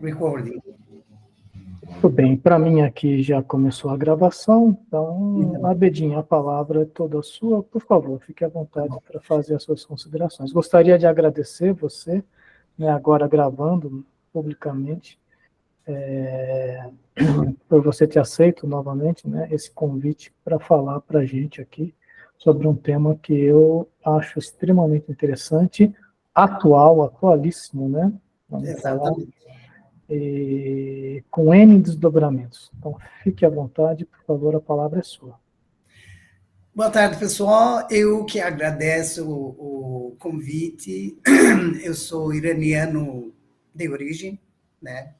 Recording. Tudo bem, para mim aqui já começou a gravação, então, Abedinha, a palavra é toda sua. Por favor, fique à vontade para fazer as suas considerações. Gostaria de agradecer você, né, agora gravando publicamente, por você ter aceito novamente, né, esse convite para falar para a gente aqui sobre um tema que eu acho extremamente interessante, atualíssimo, né? Vamos falar. Com N desdobramentos. Então, fique à vontade, por favor, a palavra é sua. Boa tarde, pessoal. Eu que agradeço o convite. Eu sou iraniano de origem, né?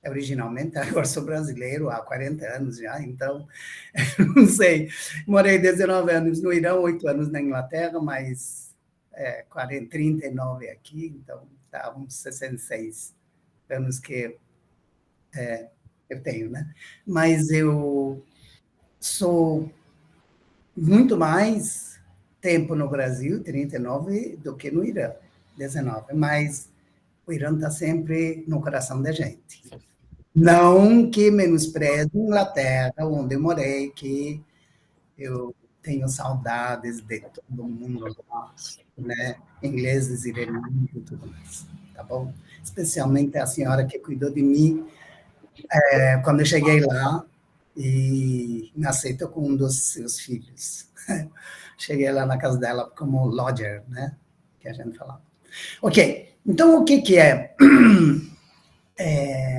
Originalmente, agora sou brasileiro há 40 anos já, então, não sei. Morei 19 anos no Irã, 8 anos na Inglaterra, mas 39 aqui, então, tá uns 66 anos que eu tenho, né? Mas eu sou muito mais tempo no Brasil, 39, do que no Irã, 19. Mas o Irã está sempre no coração da gente. Não que menospreze a Inglaterra, onde eu morei, que eu tenho saudades de todo mundo lá, né? Ingleses, iranianos e tudo mais, tá bom? Especialmente a senhora que cuidou de mim quando eu cheguei lá e me aceitou com um dos seus filhos. Cheguei lá na casa dela como lodger, né? Que a gente falava. Ok, então o que é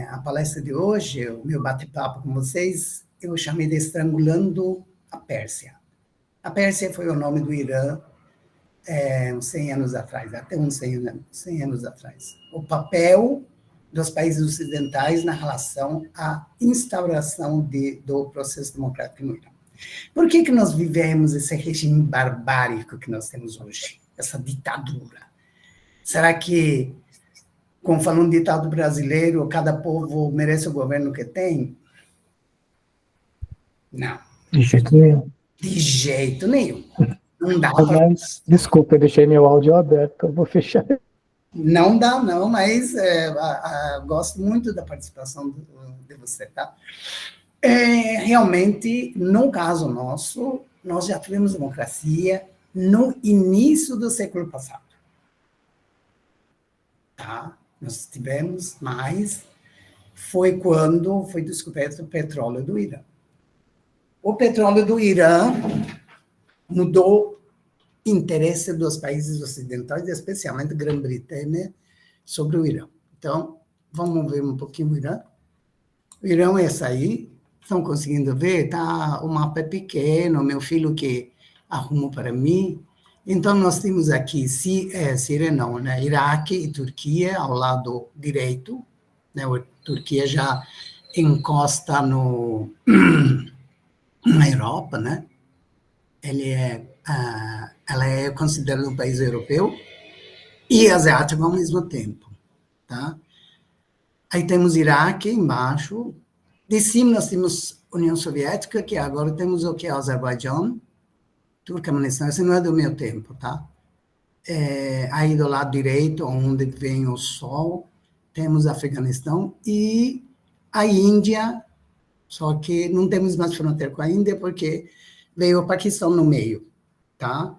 a palestra de hoje, o meu bate-papo com vocês, eu chamei de Estrangulando a Pérsia. A Pérsia foi o nome do Irã uns 100 anos atrás, até uns 100 anos atrás. O papel dos países ocidentais na relação à instauração do processo democrático no Irã. Por que nós vivemos esse regime barbárico que nós temos hoje, essa ditadura? Será que, como falando de ditado brasileiro, cada povo merece o governo que tem? Não. De jeito nenhum. De jeito nenhum. Não dá Mas, desculpa, eu deixei meu áudio aberto, eu vou fechar. Não dá, não, mas gosto muito da participação de você, tá? Realmente, no caso nosso, nós já tivemos democracia no início do século passado. Tá? Nós tivemos, mas foi quando foi descoberto o petróleo do Irã. O petróleo do Irã mudou interesse dos países ocidentais, especialmente Grã-Bretanha, sobre o Irã. Então, vamos ver um pouquinho o Irã. O Irã é esse aí. Estão conseguindo ver? Tá, o mapa é pequeno, meu filho que arrumou para mim. Então, nós temos aqui Síria não, né? Iraque e Turquia ao lado direito. Né? A Turquia já encosta na Europa, né? Ela é considerada um país europeu e asiático ao mesmo tempo. Tá? Aí temos Iraque embaixo. De cima nós temos União Soviética, que agora temos o que é Azerbaijão, Turcomenistão, esse não é do meu tempo, tá? Aí do lado direito, onde vem o sol, temos Afeganistão e a Índia, só que não temos mais fronteira com a Índia, porque veio o Paquistão no meio, tá?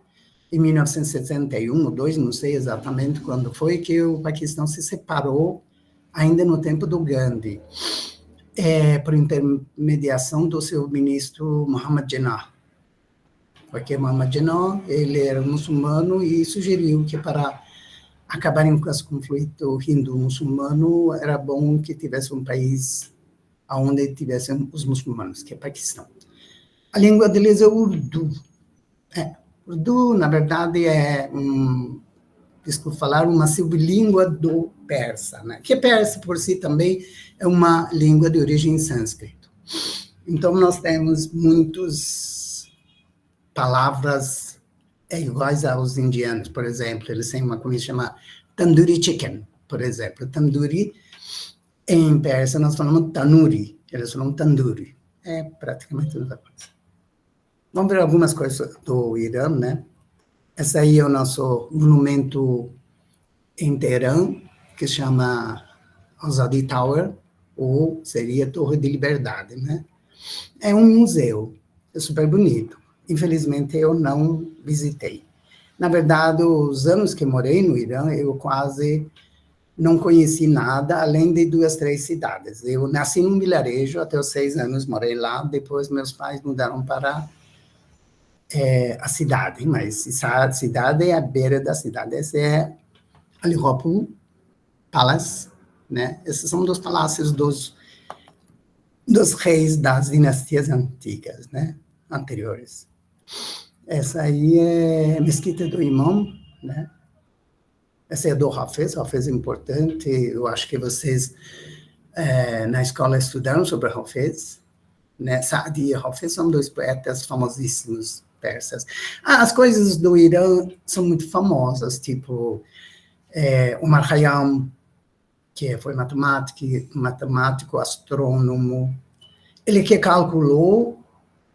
Em 1971 ou 2, não sei exatamente quando foi, que o Paquistão se separou, ainda no tempo do Gandhi, por intermediação do seu ministro Muhammad Jinnah. Porque Muhammad Jinnah, ele era muçulmano e sugeriu que para acabarem com esse conflito hindu-muçulmano, era bom que tivesse um país onde tivessem os muçulmanos, que é Paquistão. A língua deles é Urdu. Urdu, na verdade, desculpa falar, uma sublíngua do persa, né? Que persa, por si, também é uma língua de origem sânscrito. Então, nós temos muitas palavras iguais aos indianos, por exemplo. Eles têm uma comida chamada tandoori chicken, por exemplo. Tandoori, em persa, nós falamos tanuri. Eles falam tandoori. É praticamente a mesma coisa. Vamos ver algumas coisas do Irã, né? Esse aí é o nosso monumento em Teherã, que se chama Azadi Tower, ou seria Torre de Liberdade, né? É um museu, é super bonito. Infelizmente, eu não visitei. Na verdade, os anos que morei no Irã, eu quase não conheci nada, além de 2, 3 cidades. Eu nasci num vilarejo, até os 6 anos morei lá, depois meus pais mudaram para a cidade, mas essa cidade é à beira da cidade. Essa é Alihopu Palace, né? Esses são dos palácios dos reis das dinastias antigas, né? Anteriores. Essa aí é a Mesquita do Imam, né? Essa é do Hafez. Hafez é importante, eu acho que vocês na escola estudaram sobre Hafez, né? Saadi e Hafez são 2 poetas famosíssimos persas. As coisas do Irã são muito famosas, tipo Omar Khayyam, que foi matemático, astrônomo, ele que calculou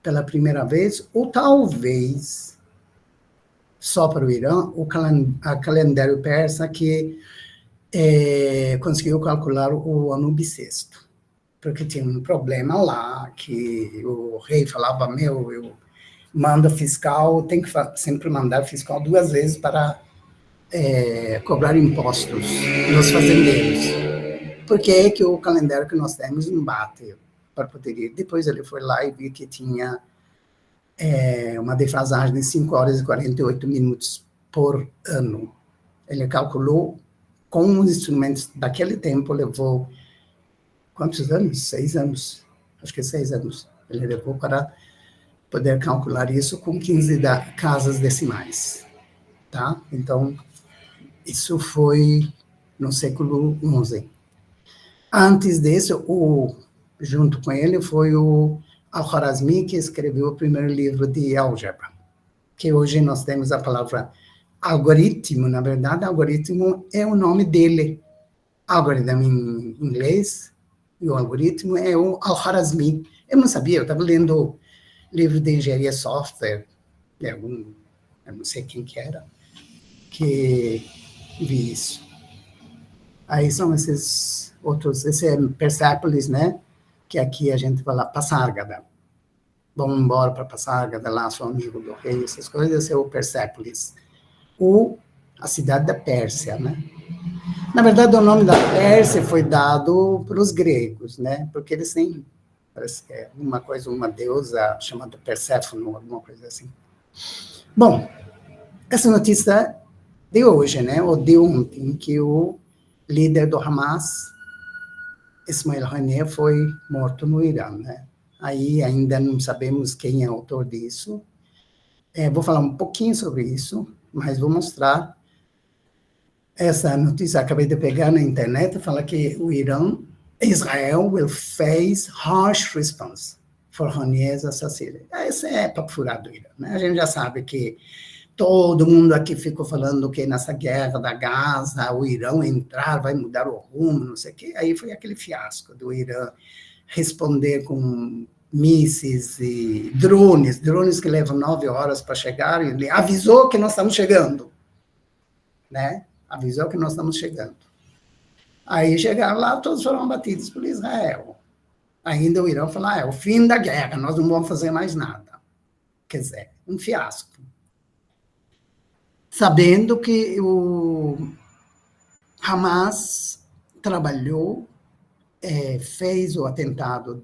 pela primeira vez, ou talvez só para o Irã, o calendário persa que conseguiu calcular o ano bissexto, porque tinha um problema lá, que o rei falava, eu mando fiscal, tem que sempre mandar fiscal 2 vezes para cobrar impostos dos fazendeiros. Por que que o calendário que nós temos não bate para poder ir? Depois ele foi lá e viu que tinha uma defasagem de 5 horas e 48 minutos por ano. Ele calculou com os instrumentos daquele tempo, levou quantos anos? 6 anos. Acho que 6 anos. Ele levou para poder calcular isso com 15 casas decimais. Tá? Então, isso foi no século XI. Antes disso, junto com ele, foi o Al-Khwarazmi, que escreveu o primeiro livro de álgebra, que hoje nós temos a palavra algoritmo. Na verdade, algoritmo é o nome dele. Algoritmo em inglês, e o algoritmo é o Al-Khwarazmi. Eu não sabia, eu estava lendo livro de engenharia software, eu não sei quem que era, que vi isso. Aí são esses outros, esse é Persépolis, né? Que aqui a gente vai lá, Passárgada. Vamos embora para Passárgada, lá sou amigo do rei, essas coisas, esse é o Persépolis. Ou a cidade da Pérsia, né? Na verdade, o nome da Pérsia foi dado para os gregos, né? Porque eles têm, parece que é uma deusa chamada Perséfone, alguma coisa assim. Bom, essa notícia de hoje, né? Ou de ontem, que o líder do Hamas, Ismail Haniyeh, foi morto no Irã, né? Aí ainda não sabemos quem é o autor disso. Vou falar um pouquinho sobre isso, mas vou mostrar essa notícia. Acabei de pegar na internet, fala que o Israel will face harsh response for Haniyeh's assassination. Esse é papo furado do Irã, né? A gente já sabe que todo mundo aqui ficou falando que nessa guerra da Gaza, o Irã entrar, vai mudar o rumo, não sei o quê. Aí foi aquele fiasco do Irã responder com mísseis e drones que levam 9 horas para chegar, e ele avisou que nós estamos chegando, né? Avisou que nós estamos chegando. Aí chegaram lá, todos foram abatidos por Israel. Ainda o Irã falou, é o fim da guerra, nós não vamos fazer mais nada. Quer dizer, um fiasco. Sabendo que o Hamas trabalhou, fez o atentado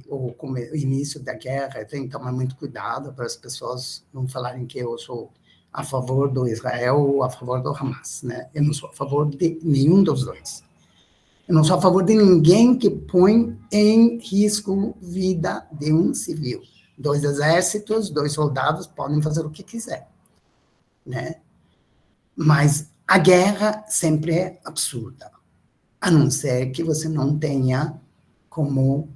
o início da guerra. Tem que tomar muito cuidado para as pessoas não falarem que eu sou a favor do Israel ou a favor do Hamas, né? Eu não sou a favor de nenhum dos dois. Eu não sou a favor de ninguém que põe em risco a vida de um civil. 2 exércitos, 2 soldados podem fazer o que quiser, né? Mas a guerra sempre é absurda, a não ser que você não tenha como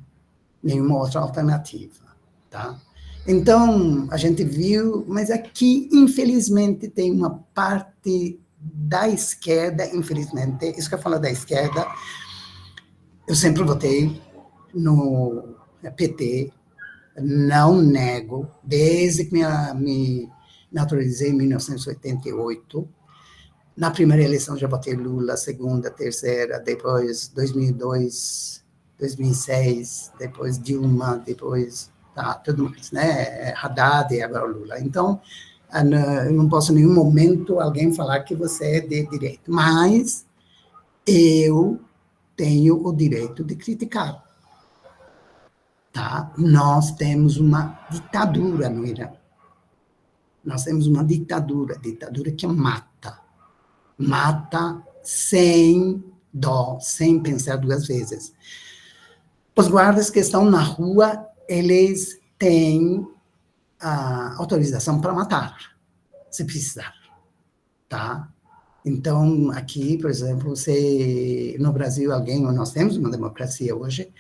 nenhuma outra alternativa, tá? Então, a gente viu, mas aqui, infelizmente, tem uma parte da esquerda, infelizmente, isso que eu falo da esquerda, eu sempre votei no PT, não nego, desde que me naturalizei em 1988, Na primeira eleição já votei Lula, segunda, terceira, depois 2002, 2006, depois Dilma, depois tudo mais, né? Haddad e agora Lula. Então, eu não posso em nenhum momento alguém falar que você é de direita, mas eu tenho o direito de criticar. Tá? Nós temos uma ditadura no Irã. Nós temos uma ditadura que mata sem dó, sem pensar duas vezes. Os guardas que estão na rua, eles têm a autorização para matar, se precisar, tá? Então, aqui, por exemplo, se no Brasil nós temos uma democracia hoje,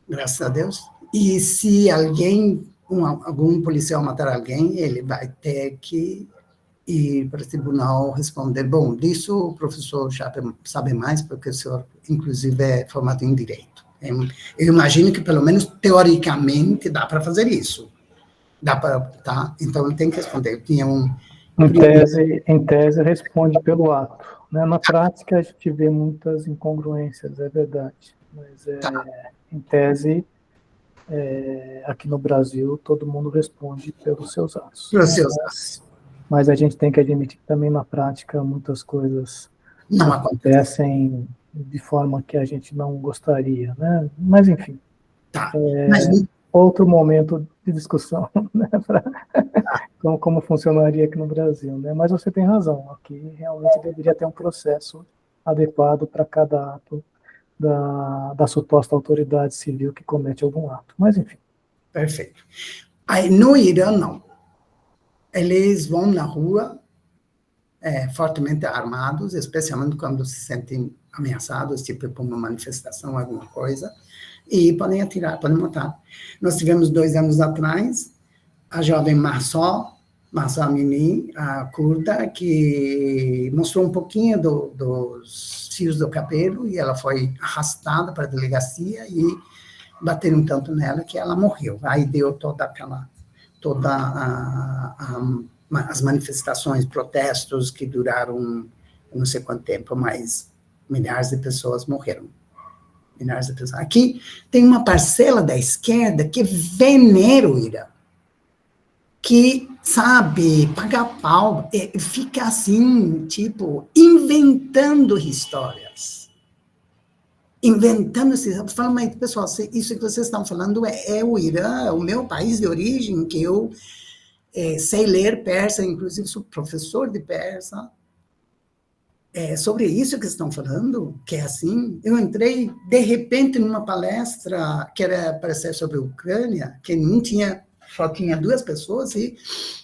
graças a Deus, e se algum policial matar alguém, ele vai ter que ir para o tribunal responder. Bom, disso o professor já sabe mais, porque o senhor, inclusive, é formado em Direito. Eu imagino que, pelo menos teoricamente, dá para fazer isso. Dá para, tá? Então, ele tem que responder. Eu tinha Em tese, responde pelo ato. Né? Na prática, a gente vê muitas incongruências, é verdade. Mas, em tese, aqui no Brasil, todo mundo responde pelos seus atos. Pelos seus atos. Mas a gente tem que admitir que também na prática muitas coisas não acontecem de forma que a gente não gostaria, né? Mas enfim, outro momento de discussão, né? Como funcionaria aqui no Brasil, né? Mas você tem razão, aqui realmente deveria ter um processo adequado para cada ato da suposta autoridade civil que comete algum ato. Mas enfim. Perfeito. Aí, no Irã, não. Eles vão na rua fortemente armados, especialmente quando se sentem ameaçados, tipo por uma manifestação, alguma coisa, e podem atirar, podem matar. Nós tivemos 2 anos atrás a jovem Mahsa Amini, a curda, que mostrou um pouquinho dos fios do cabelo, e ela foi arrastada para a delegacia e bateram tanto nela que ela morreu. Aí deu todas as manifestações, protestos que duraram não sei quanto tempo, mas milhares de pessoas morreram. Milhares de pessoas. Aqui tem uma parcela da esquerda que venera o Irã, que, sabe, paga pau, fica assim, tipo, inventando histórias. Fala, mas, pessoal, isso que vocês estão falando é o Irã, o meu país de origem, que eu sei ler persa, inclusive sou professor de persa. Sobre isso que estão falando, que é assim. Eu entrei, de repente, numa palestra que era para ser sobre a Ucrânia, que só tinha 2 pessoas, e,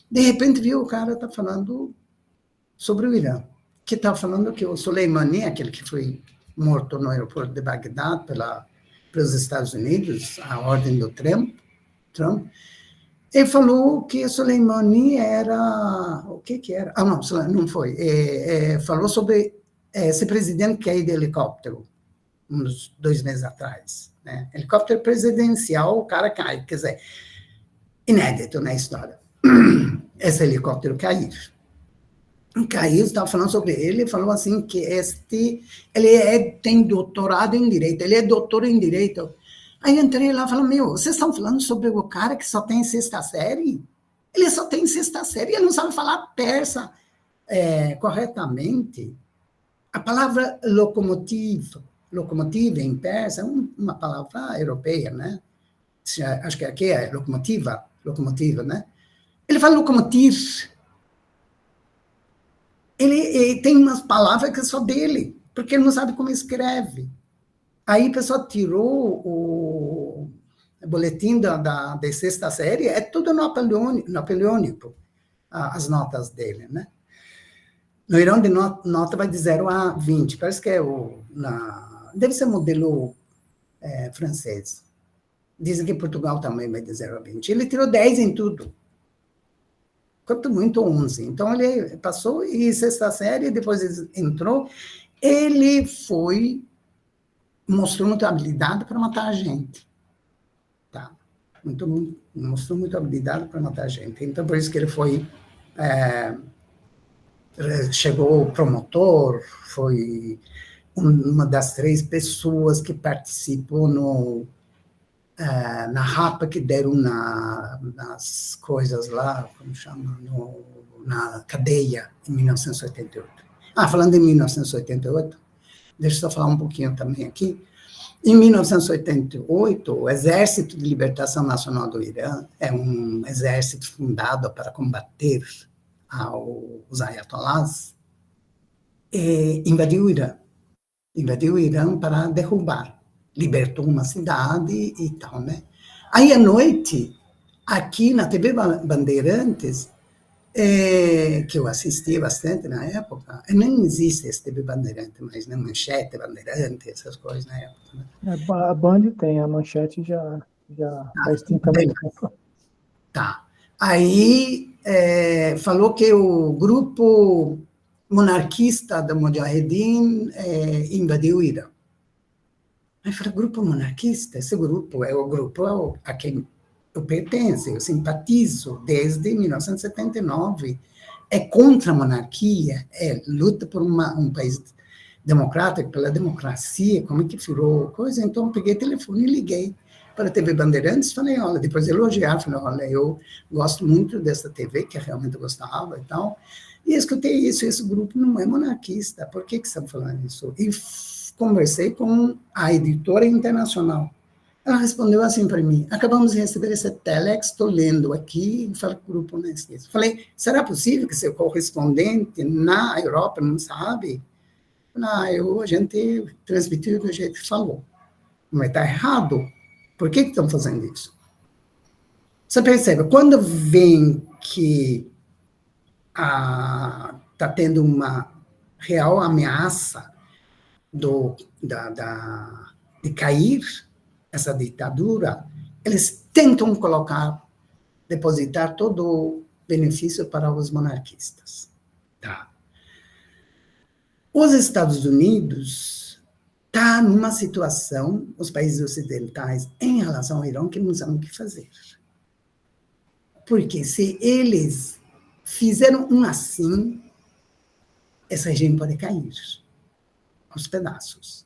de repente, viu o cara tá falando sobre o Irã, que está falando que o Soleimani, aquele que foi morto no aeroporto de Bagdá pelos Estados Unidos, a ordem do Trump, ele falou que Soleimani era... O que era? Não foi. Falou sobre esse presidente que caiu de helicóptero, uns 2 meses atrás. Né? Helicóptero presidencial, o cara cai. Quer dizer, inédito na história. Esse helicóptero caiu. Estava falando sobre ele, falou assim que ele tem doutorado em Direito, ele é doutor em Direito. Aí eu entrei lá e falei, vocês estão falando sobre o cara que só tem 6ª série? Ele só tem 6ª série, ele não sabe falar persa corretamente. A palavra locomotiva em persa é uma palavra europeia, né? Acho que aqui é locomotiva, né? Ele fala locomotiv. Ele tem umas palavras que são dele, porque ele não sabe como escreve. Aí o pessoal tirou o boletim da 6ª série, é tudo napoleônico, as notas dele, né? No Irã, de nota vai de 0 a 20, parece que deve ser modelo francês. Dizem que Portugal também vai de 0 a 20. Ele tirou 10 em tudo. Quanto muito 11. Então, ele passou e 6ª série, depois ele entrou, ele mostrou muita habilidade para matar a gente. Tá? Mostrou muita habilidade para matar a gente. Então, por isso que ele foi chegou o promotor, foi uma das 3 pessoas que participou na rapa que deram nas coisas lá, como chama, na cadeia, em 1988. Falando em 1988, deixa eu só falar um pouquinho também aqui. Em 1988, o Exército de Libertação Nacional do Irã é um exército fundado para combater os ayatollahs, invadiu o Irã. Invadiu o Irã para derrubar. Libertou uma cidade e tal, né? Aí, à noite, aqui na TV Bandeirantes, que eu assistia bastante na época, nem existe esse TV Bandeirante, mas na Manchete, Bandeirante, essas coisas na época. Né? A Band tem, a Manchete já faz extinta também. Tá. Aí falou que o grupo monarquista da Mujahedin invadiu o Irã. Aí eu falei, grupo monarquista? Esse grupo é o grupo a quem eu pertenço, eu simpatizo desde 1979. É contra a monarquia, luta por um país democrático, pela democracia, como é que virou coisa. Então, eu peguei o telefone e liguei para a TV Bandeirantes, falei, olha, depois de elogiar, falei, olha, eu gosto muito dessa TV, que eu realmente gostava e tal, e escutei isso, esse grupo não é monarquista, por que estão falando isso? E conversei com a editora internacional. Ela respondeu assim para mim, acabamos de receber esse telex, estou lendo aqui, e fala que o grupo não é isso. Falei, será possível que seu correspondente na Europa não sabe? A gente transmitiu do jeito que falou. Mas está errado. Por que estão fazendo isso? Você percebe, quando vem que está tendo uma real ameaça de cair essa ditadura, eles tentam depositar todo o benefício para os monarquistas. Tá? Os Estados Unidos está numa situação, os países ocidentais, em relação ao Irã, que não sabem o que fazer. Porque se eles fizeram assim, esse regime pode cair aos pedaços.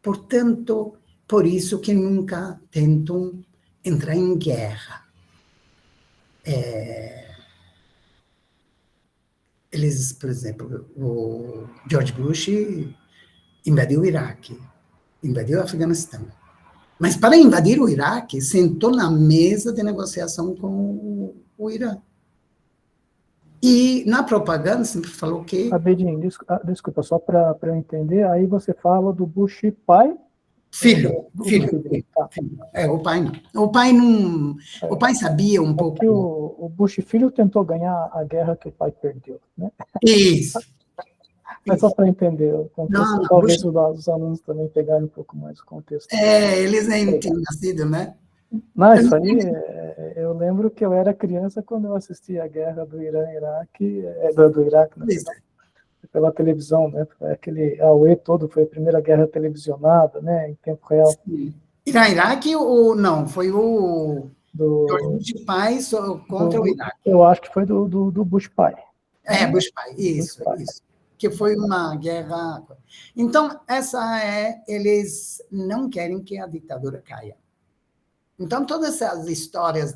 Portanto, por isso que nunca tentam entrar em guerra. Eles, por exemplo, o George Bush invadiu o Iraque, invadiu o Afeganistão. Mas para invadir o Iraque, sentou na mesa de negociação com o Irã. E na propaganda sempre falou que... Abedin, desculpa, só para eu entender, aí você fala do Bush pai? Filho. Tá. O pai não. O pai não... O pai sabia um pouco... Porque o Bush filho tentou ganhar a guerra que o pai perdeu, né? Isso. Mas só para entender o contexto, Não, talvez os alunos também pegarem um pouco mais o contexto. Eles nem tinham nascido, né? Não, isso aí, eu lembro que eu era criança quando eu assistia a guerra do Irã e Iraque, do Iraque, né, pela televisão, né? Aquele AUE todo, foi a primeira guerra televisionada, né? Em tempo real. Sim. Iraque ou não? Foi o Bush pai contra o Iraque. Eu acho que foi do Bush pai. Bush pai, isso. Que foi uma guerra. Então, eles não querem que a ditadura caia. Então, todas essas histórias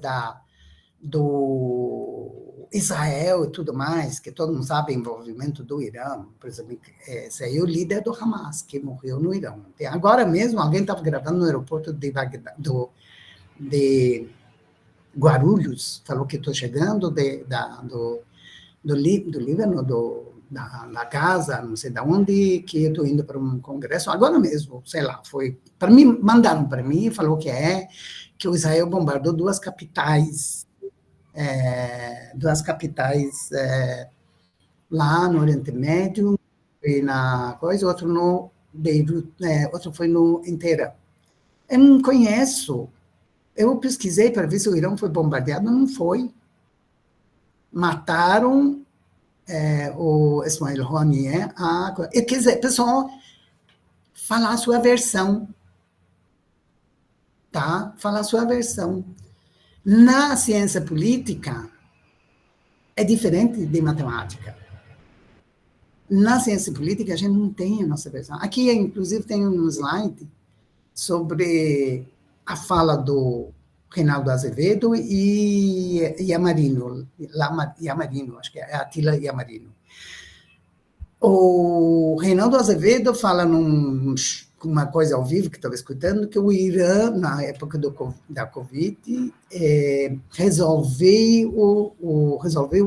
do Israel e tudo mais, que todo mundo sabe, envolvimento do Irã, por exemplo, esse aí é o líder do Hamas, que morreu no Irã. Agora mesmo, alguém estava gravando no aeroporto de Guarulhos, falou que estou chegando do Líbano, da Gaza, não sei de onde, que eu estou indo para um congresso, agora mesmo, sei lá, foi, para mim, mandaram para mim, falou que o Israel bombardou duas capitais lá no Oriente Médio, e na coisa, outro no Beirut, outro foi em Teherã. Eu não conheço, eu pesquisei para ver se o Irã foi bombardeado, não foi. Mataram o Ismail Haniyeh, quer dizer, pessoal, falar a sua versão, tá? Falar a sua versão. Na ciência política, é diferente de matemática. na ciência política, a gente não tem a nossa versão. Aqui, inclusive, tem um slide sobre a fala do Reinaldo Azevedo e Yamarino, acho que é Attila Yamarino. O Reinaldo Azevedo fala uma coisa ao vivo que estava escutando, que o Irã, na época da Covid, resolveu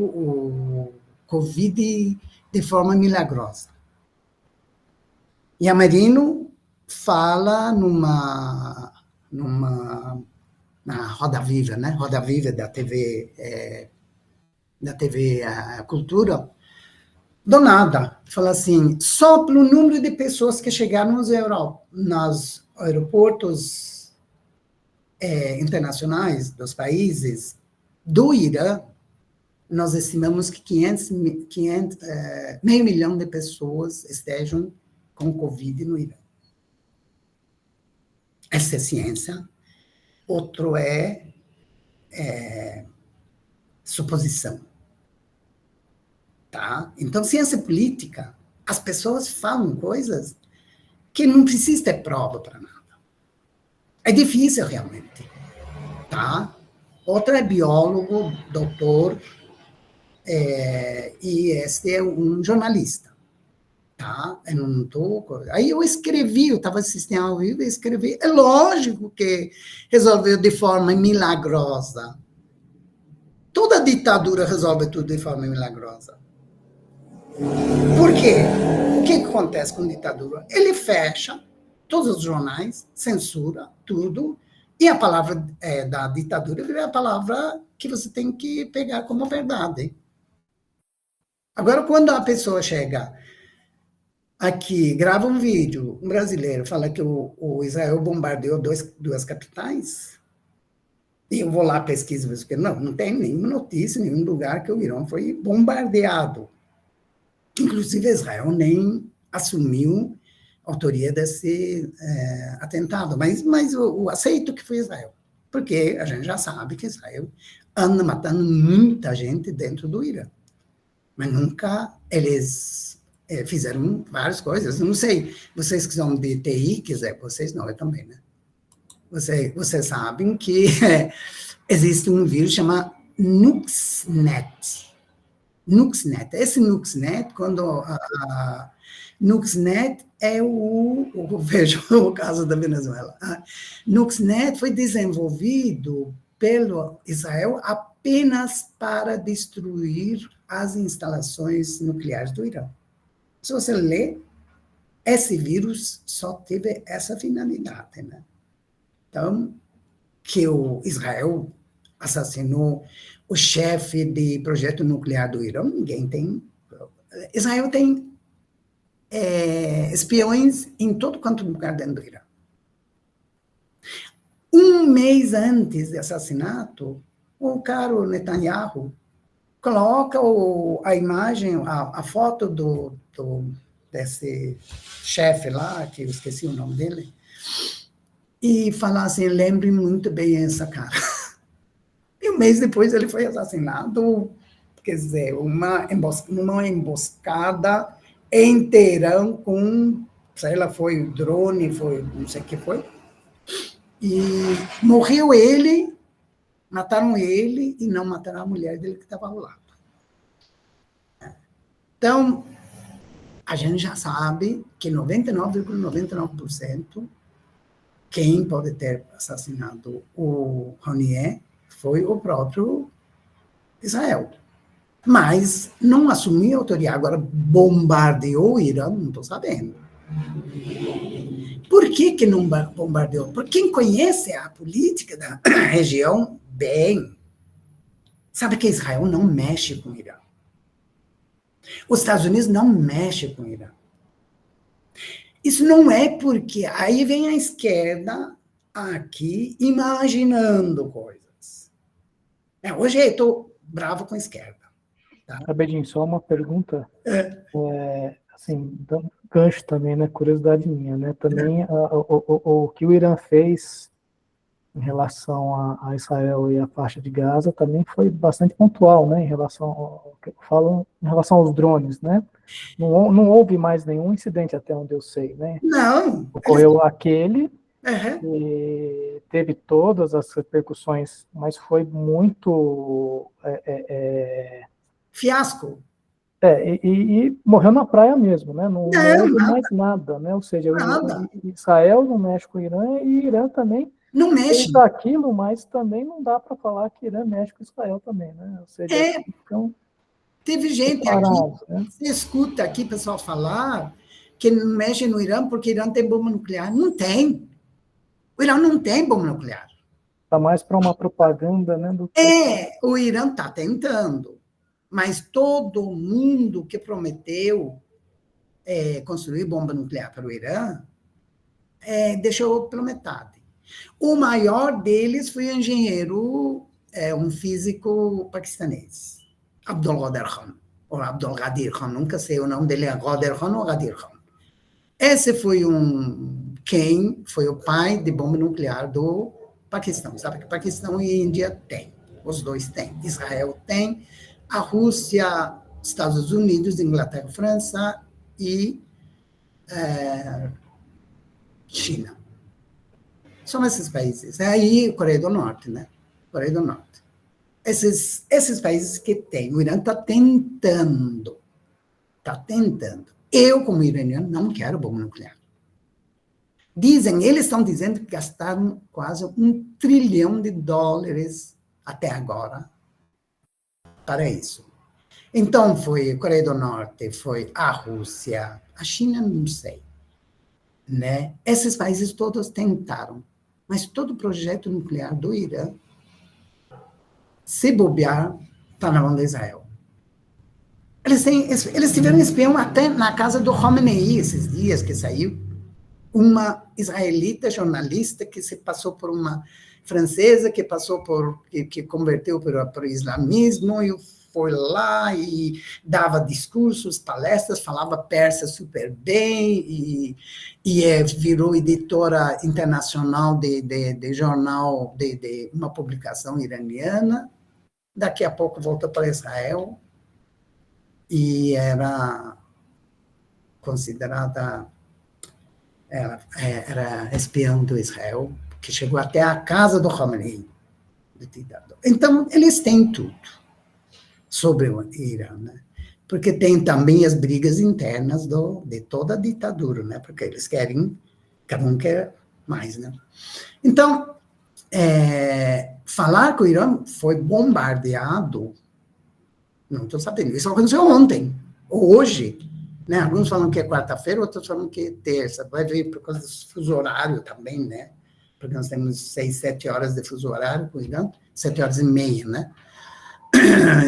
o Covid de forma milagrosa. E Yamarino fala na Roda Viva, né? Roda Viva da TV Cultura, do nada, fala assim, só pelo número de pessoas que chegaram nos aeroportos internacionais dos países do Irã, nós estimamos que meio milhão de pessoas estejam com Covid no Irã. Essa é ciência. Outro é suposição. Tá? Então, ciência política, as pessoas falam coisas que não precisa ter prova para nada. É difícil, realmente. Tá? Outro é biólogo, doutor, e este é um jornalista. Tá? Eu não tô... Aí eu escrevi, eu estava assistindo ao vivo e escrevi. É lógico que resolveu de forma milagrosa. Toda ditadura resolve tudo de forma milagrosa. Por quê? O que acontece com a ditadura? Ele fecha todos os jornais, censura tudo, e a palavra da ditadura é a palavra que você tem que pegar como verdade. Agora, quando a pessoa chega aqui, grava um vídeo, um brasileiro fala que o Israel bombardeou duas capitais, e eu vou lá pesquisar, porque não tem nenhuma notícia, nenhum lugar que o Irã foi bombardeado. Inclusive, Israel nem assumiu a autoria desse atentado, mas o aceito que foi Israel, porque a gente já sabe que Israel anda matando muita gente dentro do Irã, mas nunca eles fizeram várias coisas. Não sei, vocês que são de TI, vocês não, eu também, né? Vocês sabem que existe um vírus chamado Nuxnet. Nuxnet. Esse Nuxnet, quando Nuxnet veja o caso da Venezuela. Nuxnet foi desenvolvido pelo Israel apenas para destruir as instalações nucleares do Irã. Se você lê, esse vírus só teve essa finalidade, né? Então, que o Israel assassinou o chefe de projeto nuclear do Irã, ninguém tem. Israel tem espiões em todo quanto lugar dentro do Irã. Um mês antes do assassinato, o caro Netanyahu coloca a imagem, a foto desse chefe lá, que eu esqueci o nome dele, e fala assim, lembre muito bem essa cara. E um mês depois ele foi assassinado, quer dizer, uma emboscada em Teherã com, sei lá, foi drone, foi não sei o que foi, e morreu ele, mataram ele e não mataram a mulher dele que estava ao lado. Então, a gente já sabe que 99,99% quem pode ter assassinado o Ronier foi o próprio Israel. Mas não assumiu a autoria. Agora, bombardeou o Irã, não estou sabendo. Por que não bombardeou? Porque quem conhece a política da região bem, sabe que Israel não mexe com o Irã. Os Estados Unidos não mexem com o Irã. Isso não é porque aí vem a esquerda aqui imaginando coisas. Hoje eu estou bravo com a esquerda. Tá? Abedinho, só uma pergunta. Assim, gancho também, né? Curiosidade minha, né? Também o que o Irã fez em relação a Israel e a faixa de Gaza também foi bastante pontual, né, em relação ao que eu falo, em relação aos drones, né? Não houve mais nenhum incidente até onde eu sei, né? Não. Ocorreu aquele Uhum. e teve todas as repercussões, mas foi muito Fiasco. e morreu na praia mesmo, né? Não Não, houve nada, mais nada, né? Ou seja, nada. Israel não mexe com o Irã e Irã também Não fez mexe. aquilo, mas também não dá para falar que Irã mexe com Israel também, né? Ou seja, É, ficam teve gente aqui, separados, né? você escuta aqui pessoal falar que não mexe no Irã porque o Irã tem bomba nuclear. Não tem. O Irã não tem bomba nuclear. Está mais para uma propaganda, né? Do que O Irã está tentando, mas todo mundo que prometeu construir bomba nuclear para o Irã deixou pela metade. O maior deles foi um engenheiro, um físico paquistanês, Abdul Qadir Khan, ou Abdul Qadir Khan, nunca sei o nome dele, é Qadir Khan ou Qadir Khan. Esse foi quem foi o pai de bomba nuclear do Paquistão. Sabe que Paquistão e Índia têm, os dois têm. Israel tem, a Rússia, Estados Unidos, Inglaterra, França e China. São esses países. Aí, Coreia do Norte, né? Coreia do Norte. Esses países que têm. O Irã está tentando. Está tentando. Eu, como iraniano, não quero bomba nuclear. Eles estão dizendo que gastaram quase $1 trilhão até agora para isso. Então, foi a Coreia do Norte, foi a Rússia, a China, não sei. Né? Esses países todos tentaram, mas todo projeto nuclear do Irã, se bobear, está na mão de Israel. Eles tiveram espião até na casa do Khomeini esses dias que saiu. Uma israelita jornalista que se passou por uma francesa que converteu para o islamismo e foi lá e dava discursos, palestras, falava persa super bem e virou editora internacional de jornal, de uma publicação iraniana. Daqui a pouco voltou para Israel e era considerada era espião do Israel, que chegou até a casa do Khomeini. Então, eles têm tudo sobre o Irã, né? Porque tem também as brigas internas de toda a ditadura, né? Porque eles querem, cada um quer mais, né? Então, falar que o Irã foi bombardeado, não estou sabendo, isso aconteceu ontem, ou hoje, né? Alguns falam que é quarta-feira, outros falam que é terça. Vai ver por causa do fuso horário também, né? Porque nós temos 6, 7 horas de fuso horário com o Irã, 7 horas e meia, né?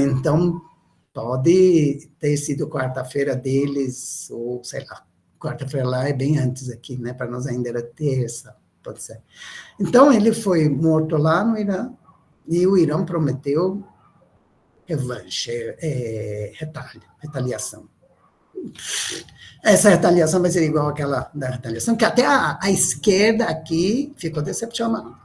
Então, pode ter sido quarta-feira deles, ou sei lá, quarta-feira lá é bem antes aqui, né? Para nós ainda era terça, pode ser. Então, ele foi morto lá no Irã, e o Irã prometeu revanche, retaliação. Essa retaliação vai ser igual àquela da retaliação, que até a esquerda aqui ficou decepcionada.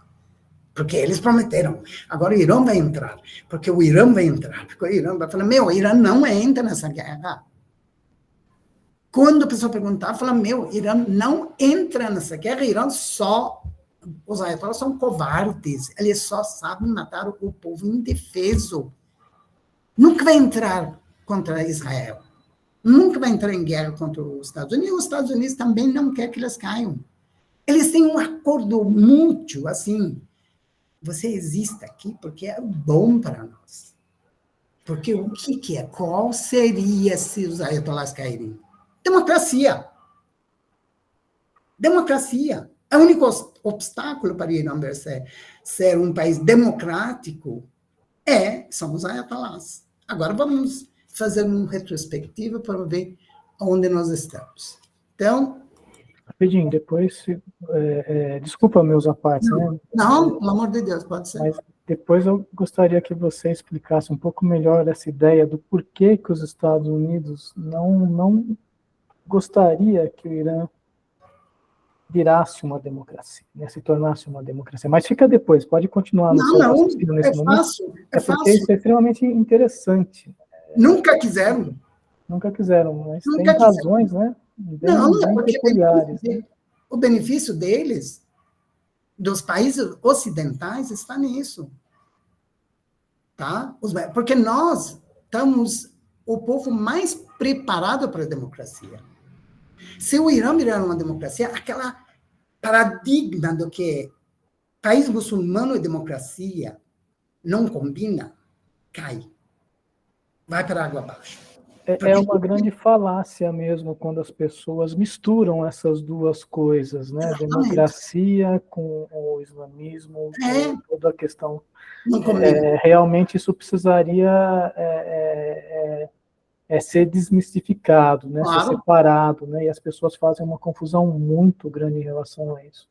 Porque eles prometeram, agora o Irã vai entrar, porque o Irã vai entrar, porque o Irã vai falar, o Irã não entra nessa guerra. Quando a pessoa perguntar, fala, o Irã não entra nessa guerra, o Irã só, os ayatollahs são covardes, eles só sabem matar o povo indefeso. Nunca vai entrar contra Israel. Nunca vai entrar em guerra contra os Estados Unidos, e os Estados Unidos também não querem que eles caiam. Eles têm um acordo mútuo, assim, você existe aqui porque é bom para nós. Porque o que é? Qual seria se os ayatollahs caírem? Democracia. Democracia. O único obstáculo para Irã ser um país democrático são os ayatollahs. Agora vamos fazer uma retrospectiva para ver onde nós estamos. Então... Rapidinho, depois... desculpa meus apartes, né? Não, pelo amor de Deus, pode ser. Mas depois eu gostaria que você explicasse um pouco melhor essa ideia do porquê que os Estados Unidos não gostaria que o Irã virasse uma democracia, né, se tornasse uma democracia. Mas fica depois, pode continuar no seu Não, raciocínio nesse momento. é Porque fácil. isso é extremamente interessante. Nunca quiseram. Nunca quiseram, mas tem Nunca quiseram. razões, né? Não, Bem, é bem porque peculiares, né? o benefício deles, dos países ocidentais, está nisso. Tá? Porque nós estamos o povo mais preparado para a democracia. Se o Irã virar uma democracia, aquela paradigma do que país muçulmano e democracia não combina, cai. Vai para a água abaixo. É uma grande falácia mesmo quando as pessoas misturam essas duas coisas, né? Exatamente. Democracia com o islamismo, com toda a questão. Não combina. Realmente isso precisaria ser desmistificado, né? Claro. Ser separado, né? E as pessoas fazem uma confusão muito grande em relação a isso.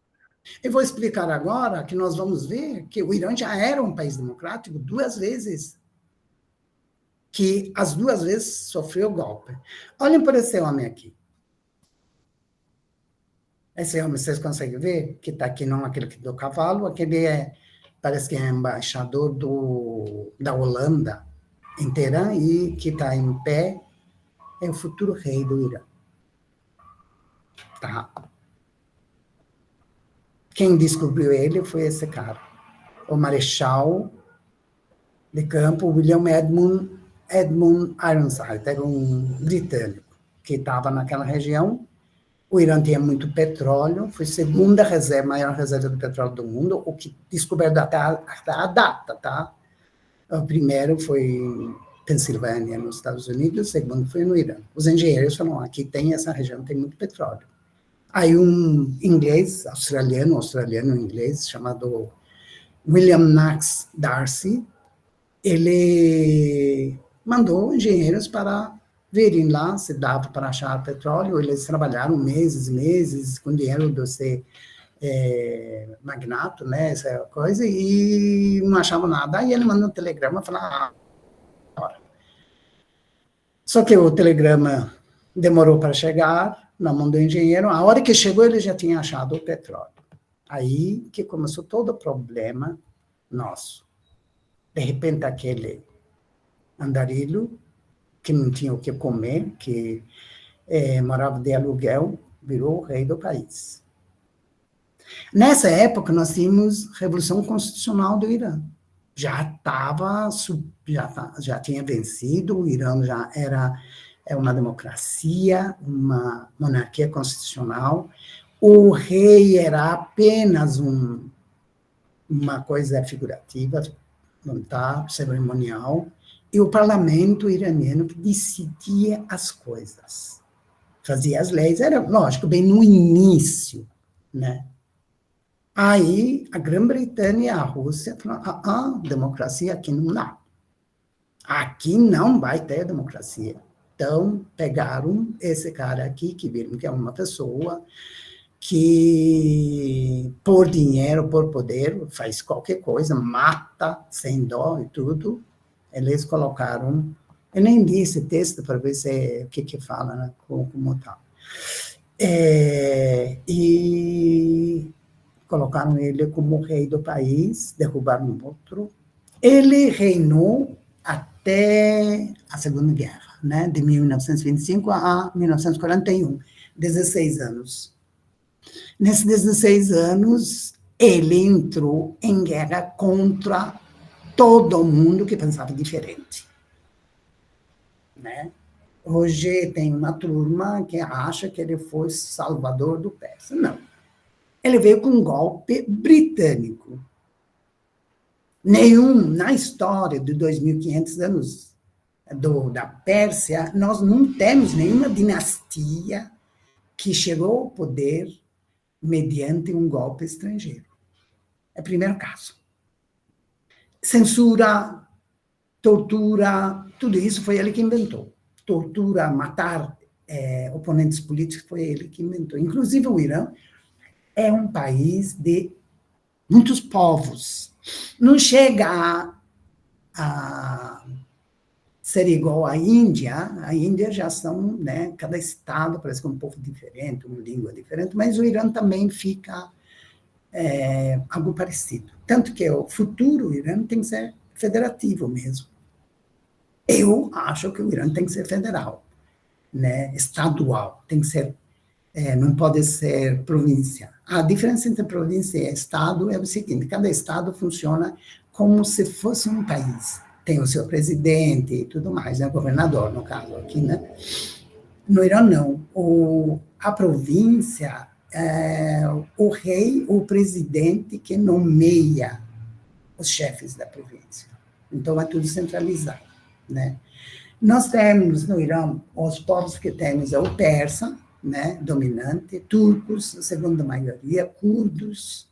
Eu vou explicar agora que nós vamos ver que o Irã já era um país democrático 2 vezes. Que as 2 vezes sofreu golpe. Olhem por esse homem aqui. Esse homem, vocês conseguem ver? Que está aqui, não aquele do cavalo, aquele parece que é embaixador da Holanda em Teherã e que está em pé, é o futuro rei do Irã. Tá. Quem descobriu ele foi esse cara, o marechal de campo William Edmund Ironside, era um britânico que estava naquela região. O Irã tinha muito petróleo, foi a segunda maior reserva de petróleo do mundo, o que descoberto até a data, tá? O primeiro foi em Pensilvânia, nos Estados Unidos, o segundo foi no Irã. Os engenheiros falaram, aqui tem essa região, tem muito petróleo. Aí um inglês, australiano-inglês, chamado William Knox Darcy, ele mandou engenheiros para verem lá se dava para achar petróleo. Eles trabalharam meses e meses com dinheiro do ser magnato, né, essa coisa, e não achavam nada. Aí ele mandou um telegrama e falou, só que o telegrama demorou para chegar na mão do engenheiro. A hora que chegou, ele já tinha achado o petróleo. Aí que começou todo o problema nosso. De repente, aquele andarilho, que não tinha o que comer, que morava de aluguel, virou o rei do país. Nessa época, nós tínhamos a Revolução Constitucional do Irã. Já tinha vencido, o Irã já era uma democracia, uma monarquia constitucional. O rei era apenas uma coisa figurativa, não tá, cerimonial, e o parlamento iraniano que decidia as coisas, fazia as leis, era, lógico, bem no início, né? Aí, a Grã-Bretanha e a Rússia falaram, democracia aqui não dá. Aqui não vai ter democracia. Então, pegaram esse cara aqui, que viram que é uma pessoa que, por dinheiro, por poder, faz qualquer coisa, mata sem dó e tudo. Eles colocaram, eu nem li esse texto para ver o que fala, né, como tal. E colocaram ele como rei do país, derrubaram outro. Ele reinou até a Segunda Guerra, né, de 1925 a 1941, 16 anos. Nesses 16 anos, ele entrou em guerra contra todo mundo que pensava diferente. Né? Hoje tem uma turma que acha que ele foi salvador do Pérsia. Não. Ele veio com um golpe britânico. Na história de 2.500 anos da Pérsia, nós não temos nenhuma dinastia que chegou ao poder mediante um golpe estrangeiro. É o primeiro caso. Censura, tortura, tudo isso foi ele que inventou. Tortura, matar oponentes políticos, foi ele que inventou. Inclusive, o Irã é um país de muitos povos. Não chega a ser igual à a Índia já são, né, cada estado parece que é um pouco diferente, uma língua diferente, mas o Irã também fica algo parecido. Tanto que o futuro Irã tem que ser federativo mesmo. Eu acho que o Irã tem que ser federal, né, estadual, tem que ser, não pode ser província. A diferença entre província e estado é o seguinte: cada estado funciona como se fosse um país. Tem o seu presidente e tudo mais, né, governador, no caso aqui, né? No Irã, não. A província, o rei, o presidente que nomeia os chefes da província. Então, é tudo centralizado, né? Nós temos no Irã, os povos que temos é o persa, né, dominante, turcos, a segunda maioria, curdos,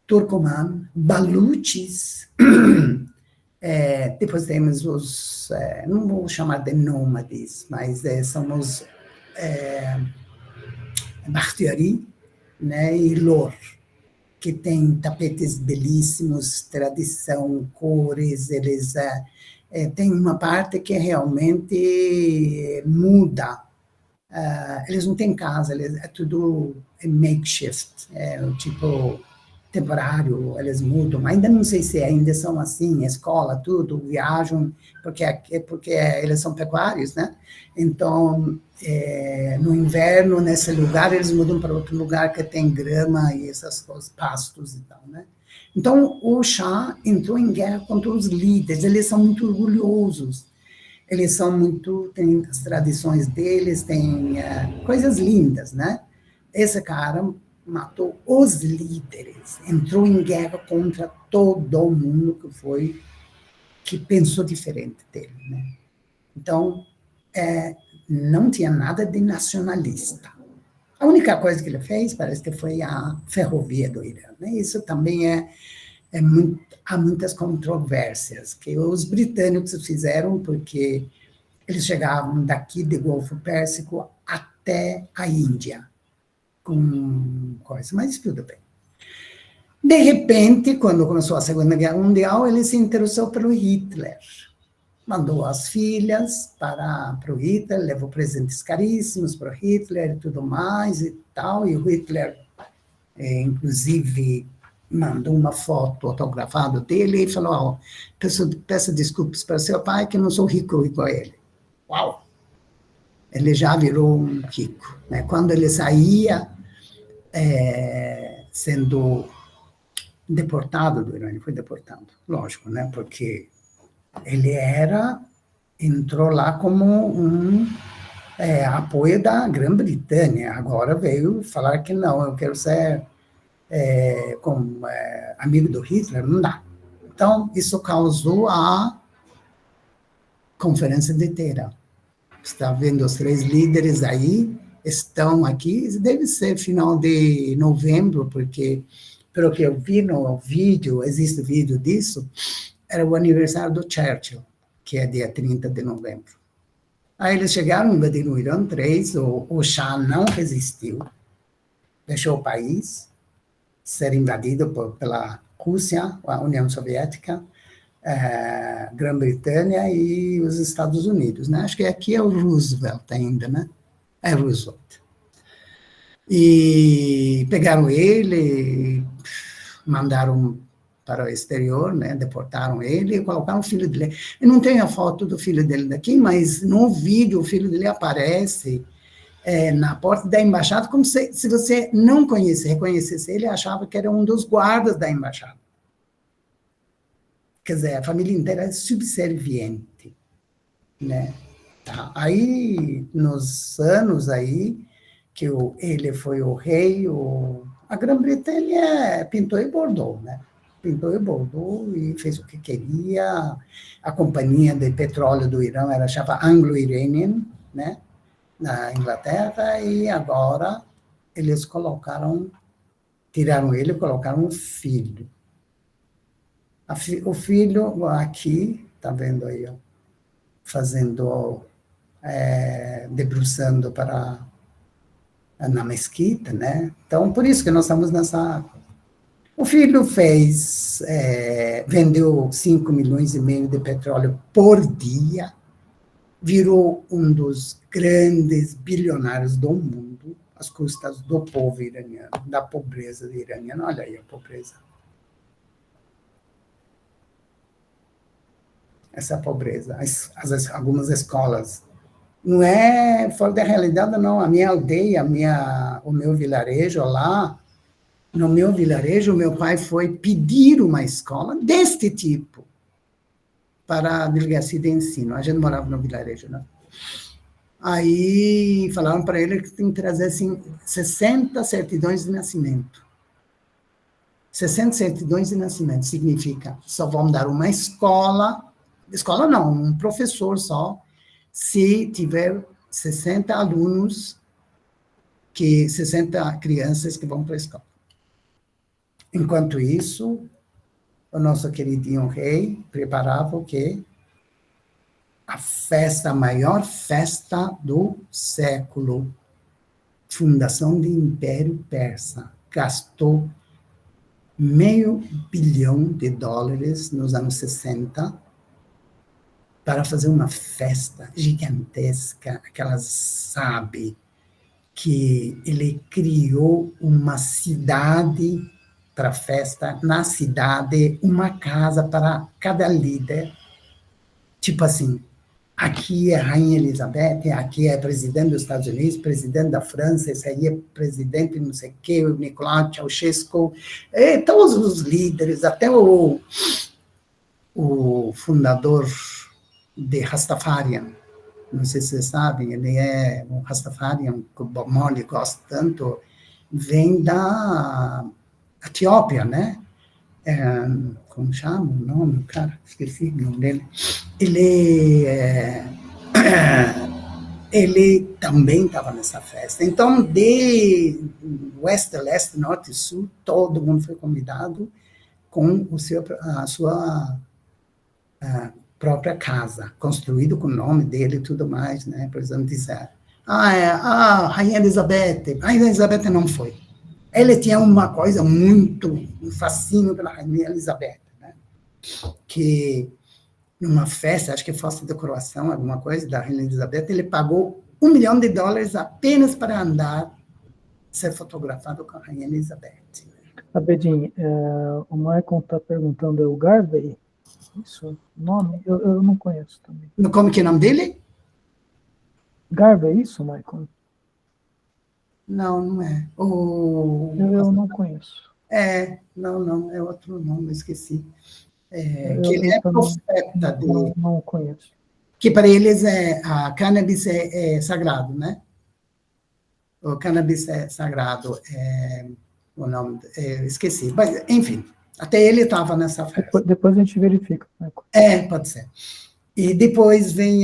turcomã, baluches, depois temos os, não vou chamar de nômades, mas são os Bakhtiari, né, e Lor, que tem tapetes belíssimos, tradição, cores, eles têm uma parte que realmente muda. Eles não têm casa, é tudo makeshift, tipo temporário, eles mudam. Ainda não sei se ainda são assim, escola, tudo, viajam, porque eles são pecuários, né? Então, no inverno, nesse lugar, eles mudam para outro lugar que tem grama e essas coisas, pastos e tal, né? Então, o Shah entrou em guerra contra os líderes, eles são muito orgulhosos, eles são muito, têm as tradições deles, têm coisas lindas, né? Esse cara matou os líderes, entrou em guerra contra todo mundo que pensou diferente dele, né? Então, não tinha nada de nacionalista. A única coisa que ele fez, parece que foi a ferrovia do Irã, né? Isso também há muitas controvérsias que os britânicos fizeram porque eles chegavam daqui do Golfo Pérsico até a Índia, com coisa, mas tudo bem. De repente, quando começou a Segunda Guerra Mundial, ele se interessou pelo Hitler. Mandou as filhas para o Hitler, levou presentes caríssimos para o Hitler e tudo mais e tal, e o Hitler, inclusive, mandou uma foto autografada dele e falou: peço desculpas para seu pai que não sou rico igual a ele. Uau! Ele já virou um rico, né? Quando ele saía sendo deportado do Irã, ele foi deportado, lógico, né? Porque ele entrou lá como apoio da Grã-Bretanha, agora veio falar que não, eu quero ser amigo do Hitler, não dá. Então, isso causou a Conferência de Teherã. Está vendo os 3 líderes aí, estão aqui, deve ser final de novembro, porque, pelo que eu vi no vídeo, existe vídeo disso, era o aniversário do Churchill, que é dia 30 de novembro. Aí eles chegaram, invadiram o Irã, 3, o Shah não resistiu, deixou o país ser invadido pela Rússia, a União Soviética, Grã-Bretanha e os Estados Unidos, né? Acho que aqui é o Roosevelt ainda, né? É Roosevelt. E pegaram ele, mandaram para o exterior, né? Deportaram ele e colocaram o filho dele. Eu não tenho a foto do filho dele daqui, mas no vídeo o filho dele aparece na porta da embaixada, como se você não reconhecesse ele, achava que era um dos guardas da embaixada. Quer dizer, a família inteira é subserviente, né? Tá. Aí, nos anos aí, que ele foi o rei, a Grã-Bretanha pintou e bordou, né? Pintou e bordou e fez o que queria. A companhia de petróleo do Irã era chamada Anglo-Iranian, né? Na Inglaterra, e agora eles tiraram ele e colocaram um filho. O filho aqui, está vendo aí, ó, fazendo, debruçando na mesquita, né? Então, por isso que nós estamos nessa... O filho vendeu 5,5 milhões de petróleo por dia, virou um dos grandes bilionários do mundo, às custas do povo iraniano, da pobreza iraniana. Olha aí a pobreza. Essa pobreza. Algumas escolas. Não é fora da realidade, não. A minha aldeia, o meu vilarejo lá, no meu vilarejo, meu pai foi pedir uma escola deste tipo para a delegacia de ensino. A gente morava no vilarejo, né? Aí falaram para ele que tem que trazer assim, 60 certidões de nascimento. 60 certidões de nascimento significa só vão dar uma escola não, um professor só, se tiver 60 alunos, 60 crianças que vão para a escola. Enquanto isso, o nosso queridinho rei preparava o quê? A maior festa do século. Fundação do Império Persa. Gastou $500 milhões nos anos 60 para fazer uma festa gigantesca, aquelas, sabe, que ele criou uma cidade para festa, na cidade, uma casa para cada líder, tipo assim, aqui é a Rainha Elizabeth, aqui é presidente dos Estados Unidos, presidente da França, esse aí é presidente não sei o quê, o Nicolau Ceausescu, todos os líderes, até o fundador de Rastafarian, não sei se vocês sabem, ele é um Rastafarian, que o Bob Marley gosta tanto, vem da Etiópia, né? Como chama o nome do cara? Esqueci o nome dele. Ele também estava nessa festa. Então, de oeste, leste, norte e sul, todo mundo foi convidado com a sua própria casa, construído com o nome dele e tudo mais, né? Por exemplo, dizer, Rainha Elizabeth. A Rainha Elizabeth não foi. Ele tinha uma coisa muito, um fascínio pela Rainha Elizabeth, né? Que numa festa, acho que fosse decoração, alguma coisa, da Rainha Elizabeth, ele pagou $1 milhão apenas para andar, ser fotografado com a Rainha Elizabeth. Abedin, o Michael está perguntando, é o Garvey? Isso, nome? Eu não conheço também. Como que é o nome dele? Garvey, isso, Michael? Não, não é. Eu não conheço. Não, é outro nome, esqueci. Que ele é profeta dele. Não conheço. Que para eles a cannabis é sagrado, né? O cannabis é sagrado, o nome, esqueci. Mas, enfim, até ele estava nessa festa. Depois a gente verifica. Pode ser. E depois vem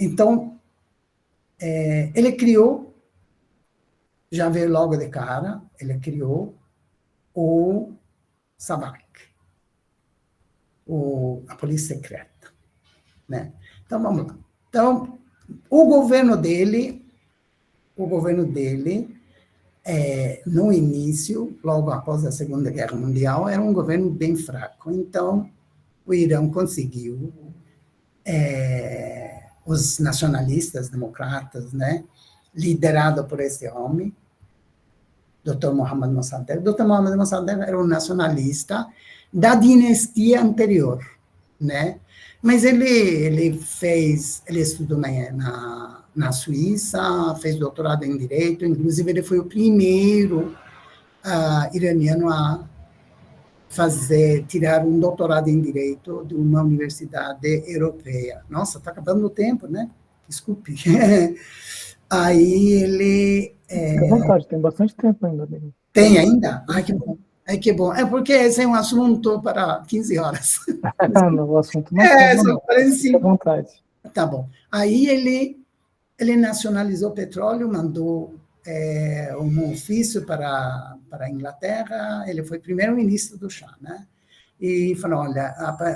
então, ele criou, já veio logo de cara, ele criou o SAVAK, a polícia secreta, né? Então, vamos lá. Então, o governo dele, no início, logo após a Segunda Guerra Mundial, era um governo bem fraco. Então, o Irã conseguiu, os nacionalistas democratas, né, liderado por esse homem, Dr. Mohammad Mossadegh. Dr. Mohammad Mossadegh era um nacionalista da dinastia anterior, né? Mas ele estudou na Suíça, fez doutorado em Direito, inclusive ele foi o primeiro iraniano a tirar um doutorado em Direito de uma universidade europeia. Nossa, está acabando o tempo, né? Desculpe. Aí ele... Fica à vontade, tem bastante tempo ainda. Tem ainda? Ai, que bom. Que bom. É porque esse é um assunto para 15 horas. Não, o assunto não é só 45. Fica à vontade. Tá bom. Aí ele nacionalizou o petróleo, mandou um ofício para a Inglaterra, ele foi primeiro-ministro do Shah, né? E falou, olha,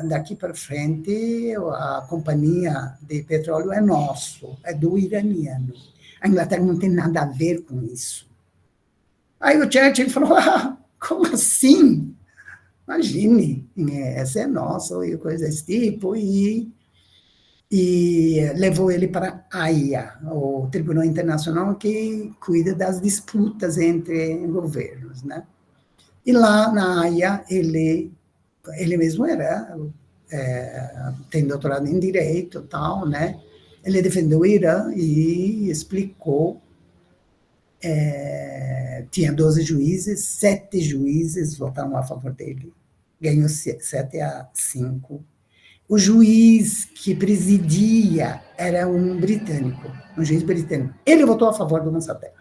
daqui para frente a companhia de petróleo é nosso, é do iraniano. A Inglaterra não tem nada a ver com isso. Aí o Churchill falou, como assim? Imagine, essa é nossa, e coisa desse tipo, e e levou ele para a AIA, o Tribunal Internacional que cuida das disputas entre governos, né? E lá na AIA, ele mesmo tem doutorado em Direito e tal, né? Ele defendeu o Irã e explicou, tinha 12 juízes, 7 juízes votaram a favor dele, ganhou 7-5. O juiz que presidia era um britânico, um juiz britânico. Ele votou a favor do Mossadegh.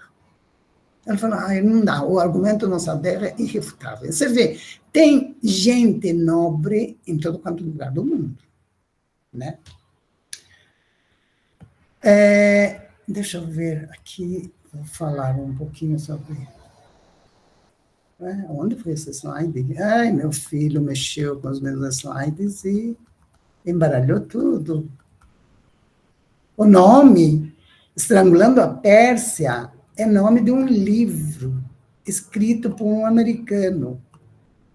Ele falou, não dá, o argumento do Mossadegh é irrefutável. Você vê, tem gente nobre em todo quanto lugar do mundo, né? Deixa eu ver aqui, vou falar um pouquinho sobre... onde foi esse slide? Ai, meu filho mexeu com os meus slides e embaralhou tudo. O nome, Estrangulando a Pérsia, é nome de um livro escrito por um americano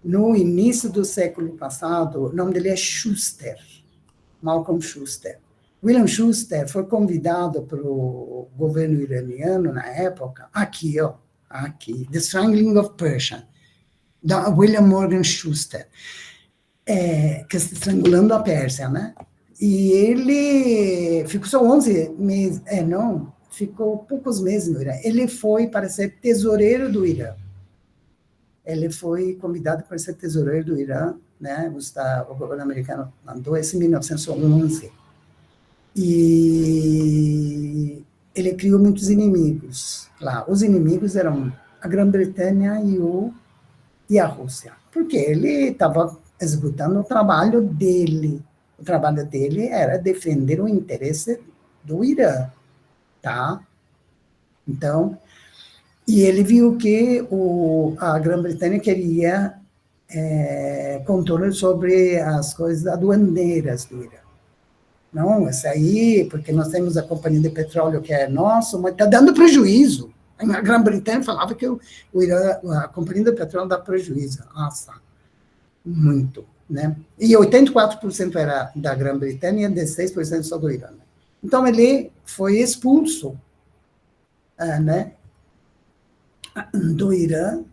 no início do século passado. O nome dele é Schuster, Malcolm Schuster. William Schuster foi convidado pelo governo iraniano na época, aqui, The Strangling of Persia, da William Morgan Schuster, que está estrangulando a Pérsia, né? E ele ficou só 11 meses, ficou poucos meses no Irã. Ele foi para ser tesoureiro do Irã. Ele foi convidado para ser tesoureiro do Irã, né? O governo americano mandou isso em 1911. E ele criou muitos inimigos lá. Os inimigos eram a Grã-Bretanha e a Rússia, porque ele estava executando o trabalho dele. O trabalho dele era defender o interesse do Irã, tá? Então, e ele viu que a Grã-Bretanha queria controle sobre as coisas aduaneiras do Irã. Não, isso aí, porque nós temos a companhia de petróleo que é nossa, mas está dando prejuízo. A Grã-Bretanha falava que o Irã, a companhia de petróleo dá prejuízo. Nossa, muito, né? E 84% era da Grã-Bretanha e 16% só do Irã. Então, ele foi expulso, né, do Irã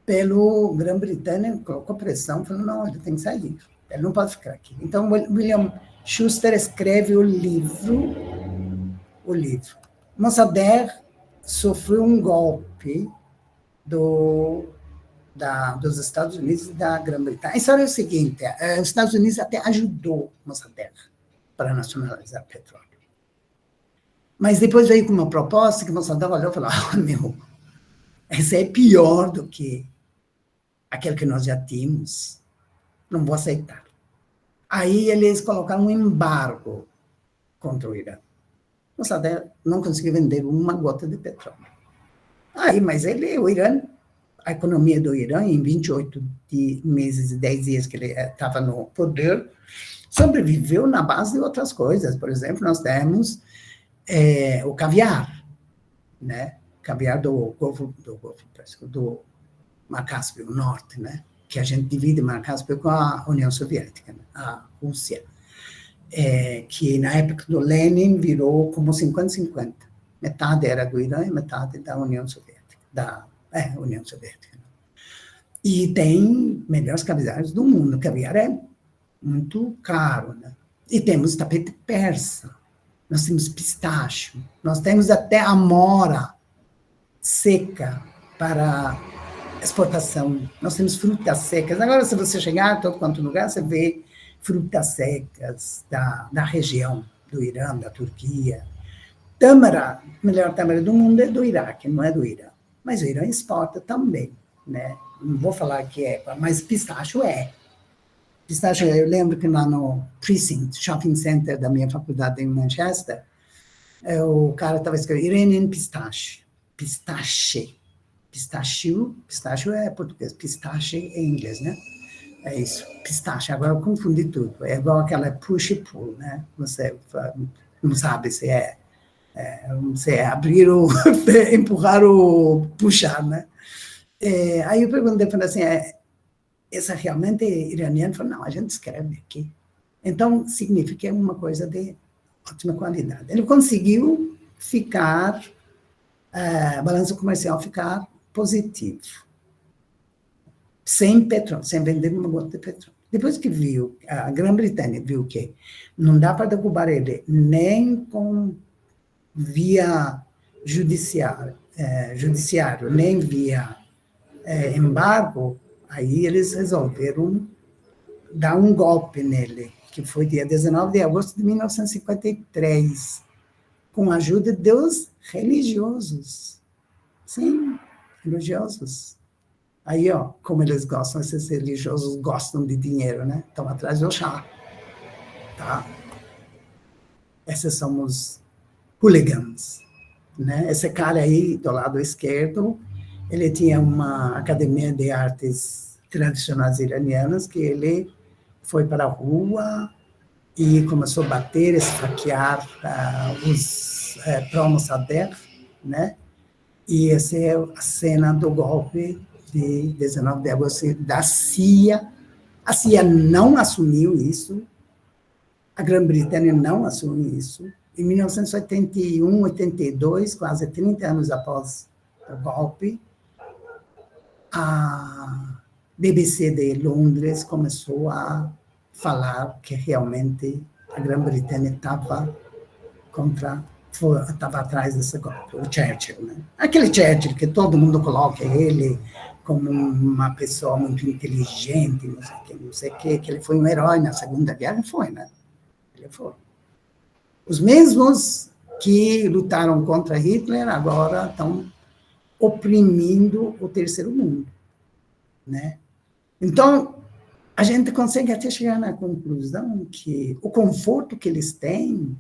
pelo Grã-Bretanha, colocou pressão, falou, não, ele tem que sair, ele não pode ficar aqui. Então, William Schuster escreve o livro. Mossadegh sofreu um golpe dos Estados Unidos e da Grã-Bretanha. A história é o seguinte, os Estados Unidos até ajudou Mossadegh para nacionalizar petróleo. Mas depois veio com uma proposta que Mossadegh olhou e falou, meu, essa é pior do que aquele que nós já tínhamos, não vou aceitar. Aí eles colocaram um embargo contra o Irã. Mossadegh não conseguiu vender uma gota de petróleo. Mas o Irã, a economia do Irã, em 28 meses e 10 dias que ele estava no poder, sobreviveu na base de outras coisas. Por exemplo, nós temos o caviar, né? Caviar do Mar Cáspio Norte, né? Que a gente divide Mar Cáspio com a União Soviética, né? A Rússia, que na época do Lenin virou como 50-50. Metade era do Irã e metade da União Soviética. União Soviética. E tem melhores caviares do mundo. O caviar é muito caro, né? E temos tapete persa, nós temos pistache, nós temos até amora seca para exportação, nós temos frutas secas. Agora, se você chegar a todo quanto lugar, você vê frutas secas da região do Irã, da Turquia. Tâmara, a melhor tâmara do mundo é do Iraque, não é do Irã. Mas o Irã exporta também, né? Não vou falar que mas pistacho é. Pistache, eu lembro que lá no Precinct Shopping Center da minha faculdade em Manchester, o cara estava escrevendo Iranian pistache. Pistachio é português, pistache é inglês, né? É isso, pistache. Agora eu confundi tudo. É igual aquela push e pull, né? Você não sabe se é abrir ou empurrar ou puxar, né? Aí eu perguntei, falei assim, essa realmente é iraniana? Falei, não, a gente escreve aqui. Então, significa que é uma coisa de ótima qualidade. Ele conseguiu ficar, balanço comercial ficar positivo, sem petróleo, sem vender uma gota de petróleo. Depois que viu, a Grã-Bretanha viu que não dá para derrubar ele nem com via judiciário, nem via embargo, aí eles resolveram dar um golpe nele, que foi dia 19 de agosto de 1953, com a ajuda dos religiosos. Sim, religiosos. Aí, ó, como eles gostam, esses religiosos gostam de dinheiro, né? Estão atrás do chá. Tá? Esses são os hooligans. Né? Esse cara aí, do lado esquerdo, ele tinha uma academia de artes tradicionais iranianas, que ele foi para a rua e começou a bater, esfaquear os pró-Mossadegh, né? E essa é a cena do golpe de 19 de agosto da CIA. A CIA não assumiu isso, a Grã-Bretanha não assumiu isso. Em 1981, 82, quase 30 anos após o golpe, a BBC de Londres começou a falar que realmente a Grã-Bretanha estava atrás desse golpe, o Churchill, né? Aquele Churchill que todo mundo coloca ele como uma pessoa muito inteligente, não sei o que ele foi um herói na Segunda Guerra, foi, né? Ele foi. Os mesmos que lutaram contra Hitler agora estão oprimindo o terceiro mundo, né? Então, a gente consegue até chegar na conclusão que o conforto que eles têm,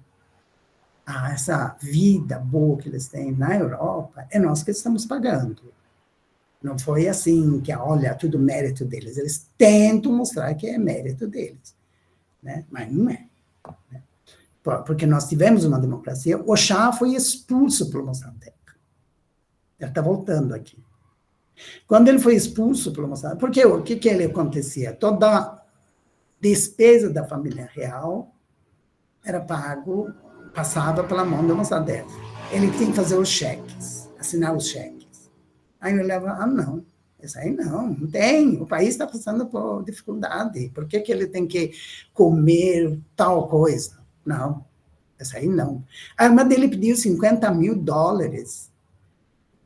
essa vida boa que eles têm na Europa, é nós que estamos pagando. Não foi assim que, olha, tudo mérito deles. Eles tentam mostrar que é mérito deles, né? Mas não é. Né? Porque nós tivemos uma democracia, o Shah foi expulso pelo Mossadegh. Ele está voltando aqui. Quando ele foi expulso pelo Mossadegh, porque o que ele acontecia? Toda a despesa da família real era passava pela mão do Mossadegh. Ele tinha que fazer os cheques, assinar os cheques. Aí eu olhava, não, isso aí não tem, o país está passando por dificuldade, por que ele tem que comer tal coisa? Não, isso aí não. A irmã dele pediu $50.000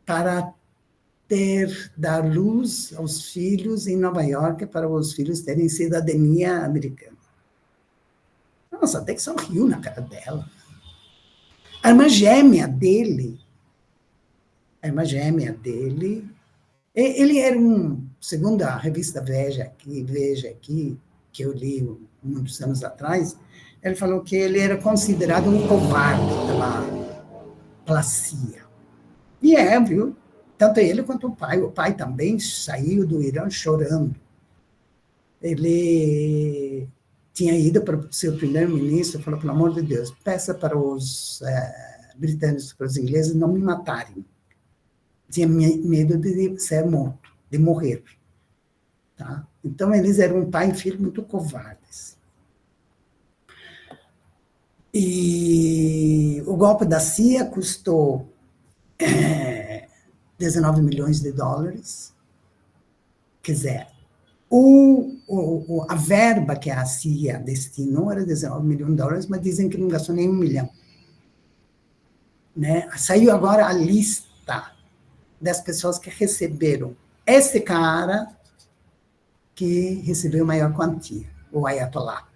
para dar luz aos filhos em Nova York, para os filhos terem cidadania americana. Nossa, até que sorriu na cara dela. A irmã gêmea dele, ele era segundo a revista Veja aqui, que eu li muitos anos atrás, ele falou que ele era considerado um covarde pela CIA. E viu? Tanto ele quanto o pai. O pai também saiu do Irã chorando. Ele tinha ido para o seu primeiro-ministro e falou, pelo amor de Deus, peça para os britânicos, para os ingleses não me matarem. Tinha medo de ser morto, de morrer. Tá? Então, eles eram um pai e filho muito covardes. E o golpe da CIA custou $19 milhões. Quer dizer, a verba que a CIA destinou era $19 milhões, mas dizem que não gastou nem $1 milhão. Né? Saiu agora a lista das pessoas que receberam. Esse cara que recebeu maior quantia, o Ayatollah.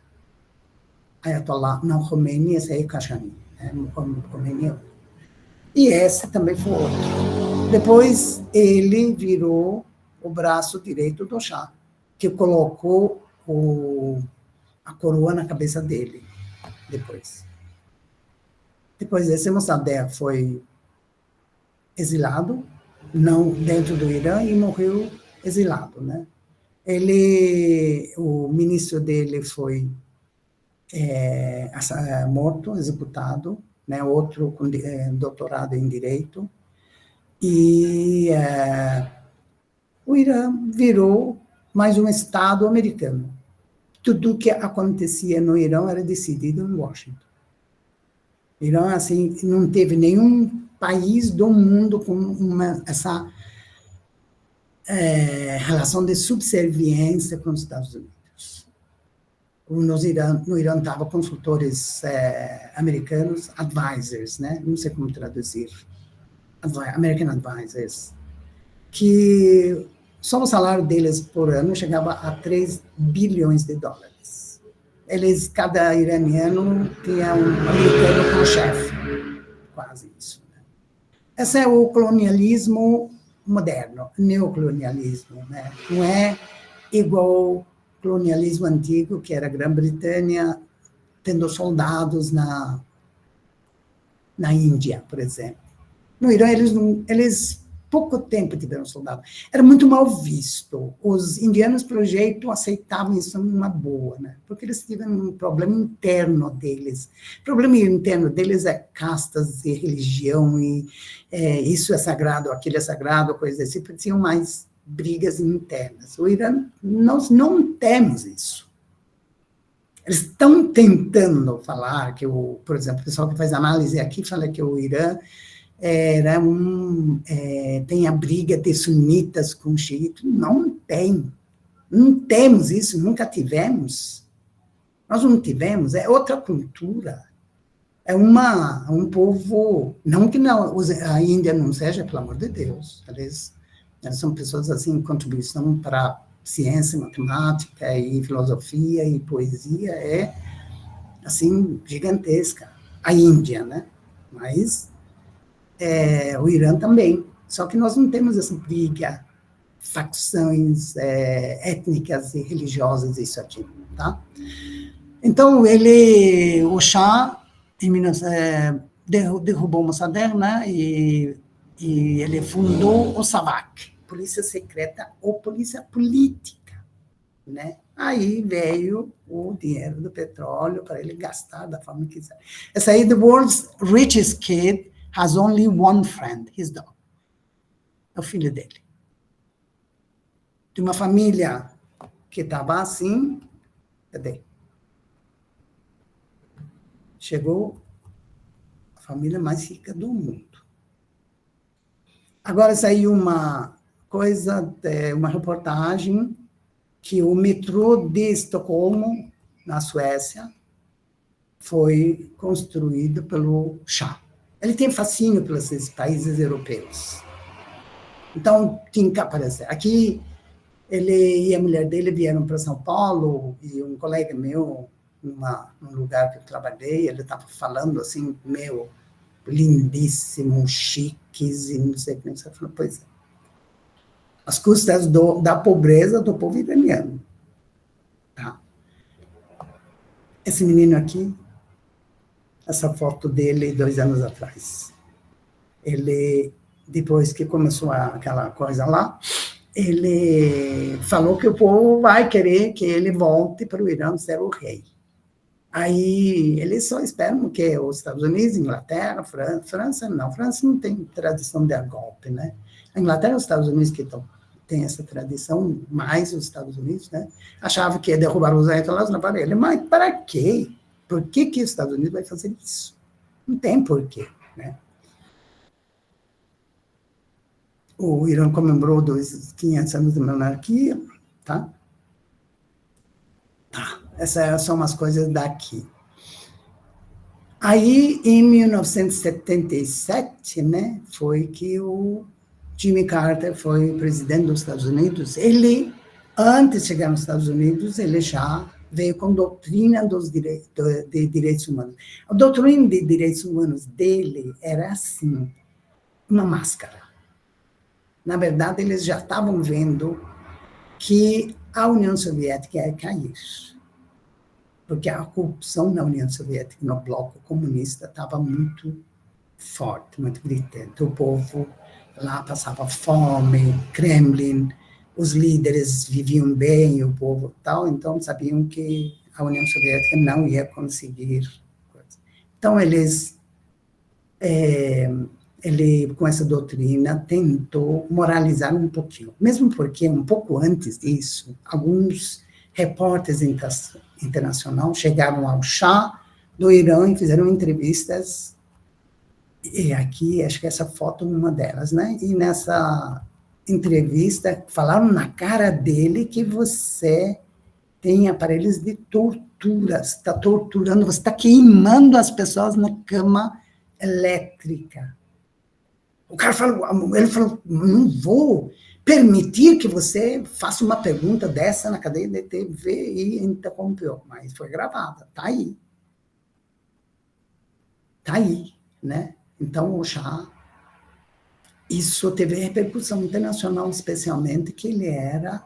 Ayatollah, não Khomeini, esse aí é Khashoggi. Né? Khomeini. E esse também foi outro. Depois, ele virou o braço direito do Shah, que colocou a coroa na cabeça dele, depois. Depois desse, Mossadegh foi exilado, não dentro do Irã, e morreu exilado, né? O ministro dele foi morto, executado, né? Outro com doutorado em Direito, e o Irã virou mais um Estado americano. Tudo o que acontecia no Irã era decidido em Washington. O Irã, assim, não teve nenhum país do mundo com essa relação de subserviência com os Estados Unidos. No Irã estavam consultores americanos, advisors, né? Não sei como traduzir, American advisors, que só o salário deles por ano chegava a 3 bilhões de dólares. Cada iraniano tinha um americano como chefe, quase isso. Né? Esse é o colonialismo moderno, neocolonialismo, né? Não é igual ao colonialismo antigo, que era a Grã-Bretanha tendo soldados na Índia, por exemplo. No Irã, eles pouco tempo tiveram soldados. Era muito mal visto. Os indianos, pelo jeito, aceitavam isso numa boa, né? Porque eles tiveram um problema interno deles. O problema interno deles é castas e religião, e isso é sagrado, aquilo é sagrado, coisas assim, porque tinham mais brigas internas. O Irã, nós não temos isso. Eles estão tentando falar que, por exemplo, o pessoal que faz análise aqui fala que o Irã tem a briga de sunitas com xiitas. Não tem. Não temos isso, nunca tivemos. Nós não tivemos, é outra cultura. É um povo, não que a Índia não seja, pelo amor de Deus, eles são pessoas assim, contribuição para ciência, matemática e filosofia e poesia é assim gigantesca. A Índia, né? Mas o Irã também. Só que nós não temos essa briga, facções étnicas e religiosas, isso aqui, tá? Então, o Shah, derrubou Mossadegh, né? E ele fundou o SAVAK, Polícia Secreta ou Polícia Política, né? Aí veio o dinheiro do petróleo para ele gastar da forma que quiser. Essa aí, the world's richest kid has only one friend, his dog. É o filho dele. De uma família que estava assim, cadê? Chegou a família mais rica do mundo. Agora saiu uma reportagem que o metrô de Estocolmo, na Suécia, foi construído pelo Shah. Ele tem fascínio pelos países europeus. Então, tinha que aparecer. Aqui, ele e a mulher dele vieram para São Paulo, e um colega meu, num lugar que eu trabalhei, ele estava falando assim, lindíssimo, chiques, e não sei o que, você falou, pois é. As custas da pobreza do povo iraniano. Tá? Esse menino aqui, essa foto dele 2 anos atrás. Ele, depois que começou aquela coisa lá, ele falou que o povo vai querer que ele volte para o Irã ser o rei. Aí eles só esperam que os Estados Unidos, Inglaterra, França não tem tradição de golpe, né? A Inglaterra e os Estados Unidos que tem essa tradição, mais os Estados Unidos, né? Achavam que ia derrubar os ayatollahs na parede. Mas para quê? Por que os Estados Unidos vai fazer isso? Não tem porquê, né? O Irã comemorou os 500 anos de monarquia, tá? Essas são umas coisas daqui. Aí, em 1977, né, foi que o Jimmy Carter foi presidente dos Estados Unidos. Ele, antes de chegar nos Estados Unidos, ele já veio com doutrina de direitos humanos. A doutrina de direitos humanos dele era assim, uma máscara. Na verdade, eles já estavam vendo que a União Soviética ia cair. Porque a corrupção na União Soviética, no bloco comunista, estava muito forte, muito gritante. O povo lá passava fome, Kremlin, os líderes viviam bem, o povo tal, então sabiam que a União Soviética não ia conseguir coisa. Então, ele, com essa doutrina, tentou moralizar um pouquinho, mesmo porque, um pouco antes disso, alguns repórteres internacionais chegaram ao Shah do Irã e fizeram entrevistas. E aqui, acho que essa foto é uma delas, né? E nessa entrevista, falaram na cara dele que você tem aparelhos de tortura, você está torturando, você está queimando as pessoas na cama elétrica. O cara falou, ele falou, não vou permitir que você faça uma pergunta dessa na cadeia de TV, e interrompeu, mas foi gravada, tá aí. Tá aí, né? Então, o Shah, isso teve repercussão internacional, especialmente que ele era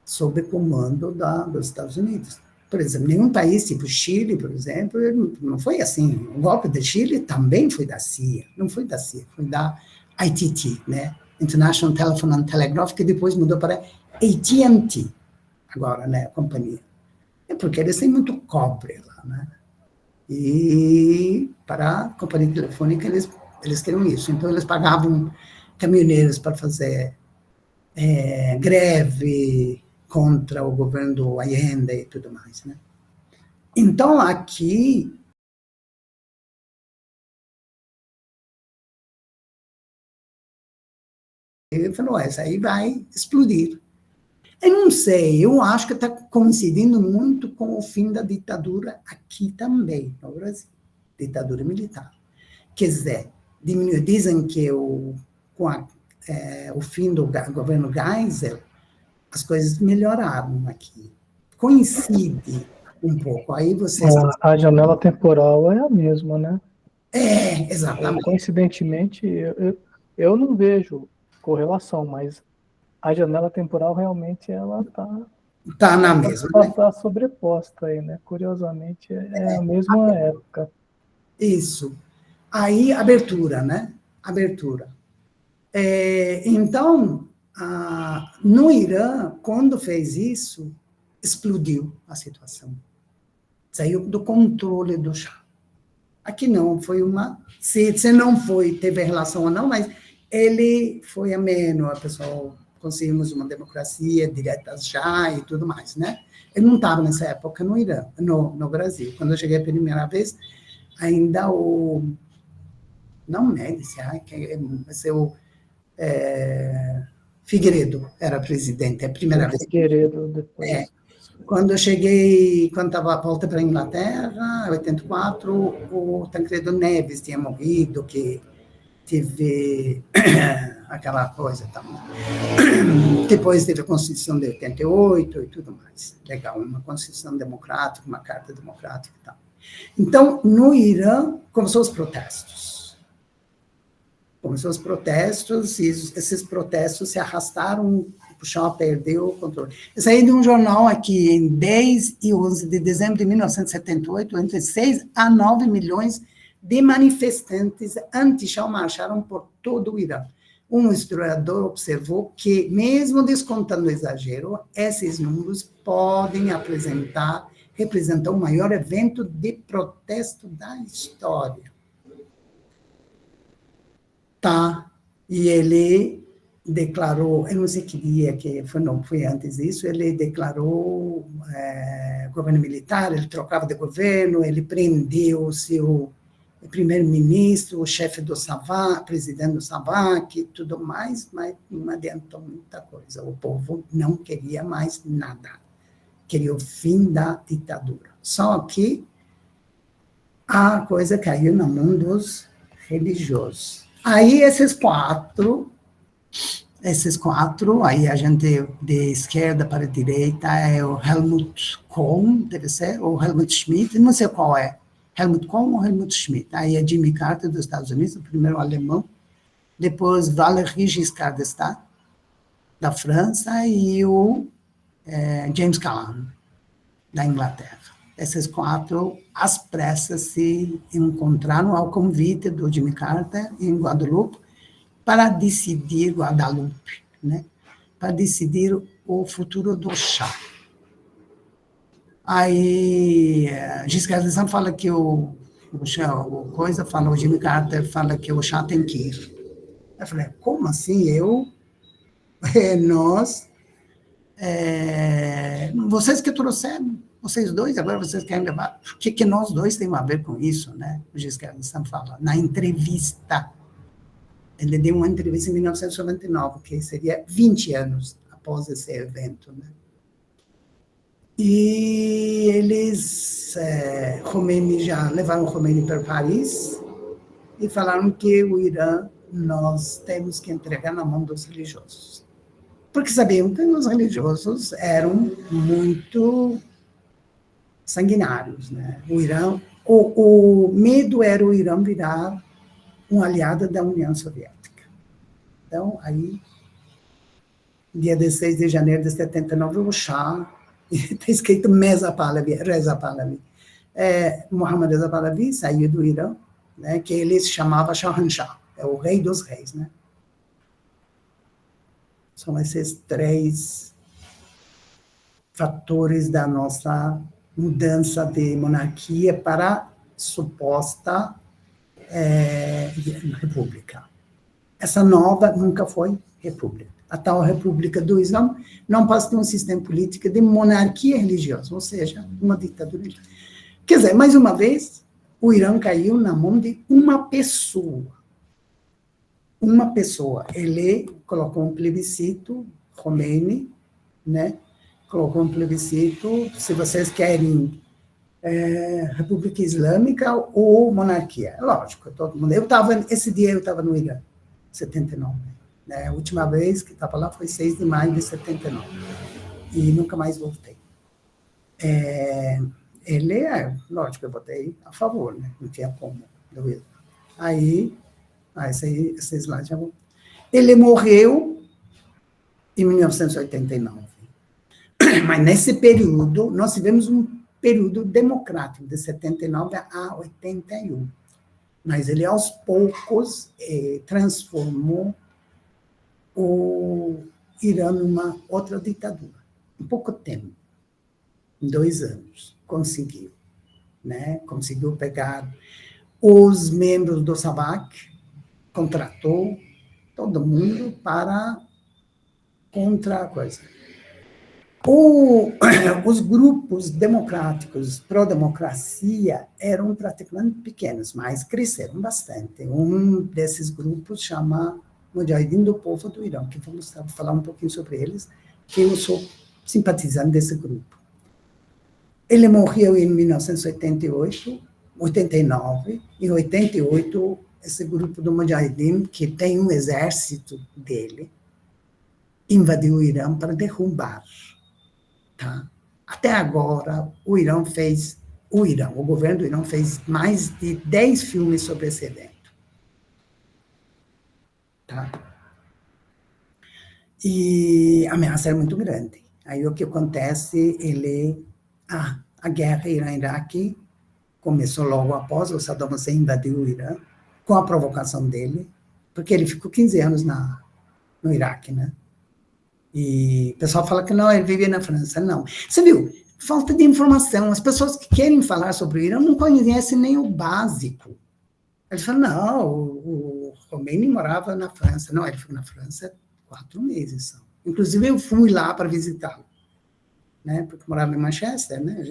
sob comando dos Estados Unidos. Por exemplo, nenhum país, tipo Chile, por exemplo, não foi assim. O golpe de Chile também foi da CIA, não foi da CIA, foi da ITT, né? International Telephone and Telegraph, que depois mudou para AT&T, agora, né, a companhia. É porque eles têm muito cobre lá, né? E para a companhia telefônica, eles queriam isso. Então, eles pagavam caminhoneiros para fazer greve contra o governo do Allende e tudo mais, né? Então, aqui, ele falou, essa aí vai explodir. Eu não sei, eu acho que está coincidindo muito com o fim da ditadura aqui também, no Brasil, ditadura militar. Quer dizer, dizem que com o fim do governo Geisel, as coisas melhoraram aqui. Coincide um pouco. Aí vocês... A janela temporal é a mesma, né? Exatamente. Coincidentemente, eu não vejo correlação, mas a janela temporal realmente ela está na mesma. Está sobreposta aí, né? Curiosamente, é a mesma época. Isso. Aí, abertura, né? Abertura. Então, no Irã, quando fez isso, explodiu a situação. Saiu do controle do Shah. Aqui não, foi uma... Se não foi, teve relação ou não, mas ele foi ameno, a pessoa... Conseguimos uma democracia direta já e tudo mais, né? Eu não estava nessa época no Irã, no Brasil. Quando eu cheguei a primeira vez, ainda não Médici, o Figueiredo era presidente, a primeira vez. Figueiredo depois. Quando eu cheguei, quando estava a volta para a Inglaterra, em 84, o Tancredo Neves tinha morrido, que teve aquela coisa também. Depois teve a Constituição de 88 e tudo mais. Legal, uma Constituição democrática, uma Carta democrática e tal. Então, no Irã, começou os protestos. E esses protestos se arrastaram, o Shah perdeu o controle. Eu saí de um jornal aqui em 10 e 11 de dezembro de 1978, entre 6 a 9 milhões de manifestantes anti-Shah marcharam por todo o Irã. Um historiador observou que, mesmo descontando o exagero, esses números podem representar o maior evento de protesto da história. Tá, e ele declarou, eu não sei que dia que foi, não foi antes disso, ele declarou governo militar, ele trocava de governo, ele prendeu o seu primeiro-ministro, o chefe do Savak, presidente do Savak, tudo mais, mas não adiantou muita coisa. O povo não queria mais nada. Queria o fim da ditadura. Só que a coisa caiu na mão dos religiosos. Aí esses quatro, aí a gente de esquerda para a direita é o Helmut Kohl, deve ser, ou Helmut Schmidt, não sei qual é. Helmut Kohl ou Helmut Schmidt. Aí é Jimmy Carter dos Estados Unidos, o primeiro alemão. Depois Valéry Giscard d'Estaing, da França, e o James Callaghan, da Inglaterra. Esses quatro, às pressas, se encontraram ao convite do Jimmy Carter em Guadalupe, né? Para decidir o futuro do Shah. Aí, Giscard d'Estaing fala que o Jimmy Carter fala que o Shah tem que ir. Eu falei, como assim? Vocês que trouxeram? vocês dois, agora vocês querem levar... O que nós dois temos a ver com isso, né? O Giscard d'Estaing fala, na entrevista. Ele deu uma entrevista em 1999, que seria 20 anos após esse evento, né? E eles, Khomeini, já levaram Khomeini para Paris e falaram que o Irã nós temos que entregar na mão dos religiosos. Porque sabiam que os religiosos eram muito sanguinários, né? O Irã, o medo era o Irã virar um aliado da União Soviética. Então, aí, dia 16 de janeiro de 79, o Shah, está escrito Reza Pahlavi, Mohammad Reza Pahlavi saiu do Irã, né, que ele se chamava Shahanshah, é o rei dos reis, né? São esses 3 fatores da nossa mudança de monarquia para suposta república. Essa nova nunca foi república. A tal república do Islã não passa de um sistema político de monarquia religiosa, ou seja, uma ditadura religiosa. Quer dizer, mais uma vez, o Irã caiu na mão de uma pessoa. Uma pessoa. Ele colocou um plebiscito, Khomeini, né? Colocou um plebiscito, se vocês querem República Islâmica ou monarquia. Lógico, todo mundo. Esse dia eu estava no Irã, 79. Né? A última vez que estava lá foi 6 de maio de 79. E nunca mais voltei. Lógico, eu votei a favor, né? Não tinha como. Aí, esse slide já vou. Ele morreu em 1989. Mas nesse período, nós tivemos um período democrático, de 79 a 81. Mas ele, aos poucos, transformou o Irã numa outra ditadura. Em pouco tempo, em 2 anos, conseguiu. Né? Conseguiu pegar os membros do SAVAK, contratou todo mundo para contra a coisa. Os grupos democráticos pró-democracia eram praticamente pequenos, mas cresceram bastante. Um desses grupos chama Mujahideen do Povo do Irã, que vamos falar um pouquinho sobre eles, que eu sou simpatizante desse grupo. Ele morreu em 1988, 89, em 88, esse grupo do Mujahideen, que tem um exército dele, invadiu o Irã para derrubar. Tá? Até agora, o governo do Irã fez mais de 10 filmes sobre esse evento. Tá? E a ameaça era muito grande. Aí o que acontece, a guerra Irã-Iraque começou logo após o Saddam Hussein invadiu o Irã, com a provocação dele, porque ele ficou 15 anos no Iraque, né? E o pessoal fala que não, ele vivia na França. Não. Você viu? Falta de informação. As pessoas que querem falar sobre o Irã não conhecem nem o básico. Eles falam, não, o Khomeini morava na França. Não, ele ficou na França 4 meses só. Inclusive, eu fui lá para visitá-lo, né? Porque morava em Manchester, né?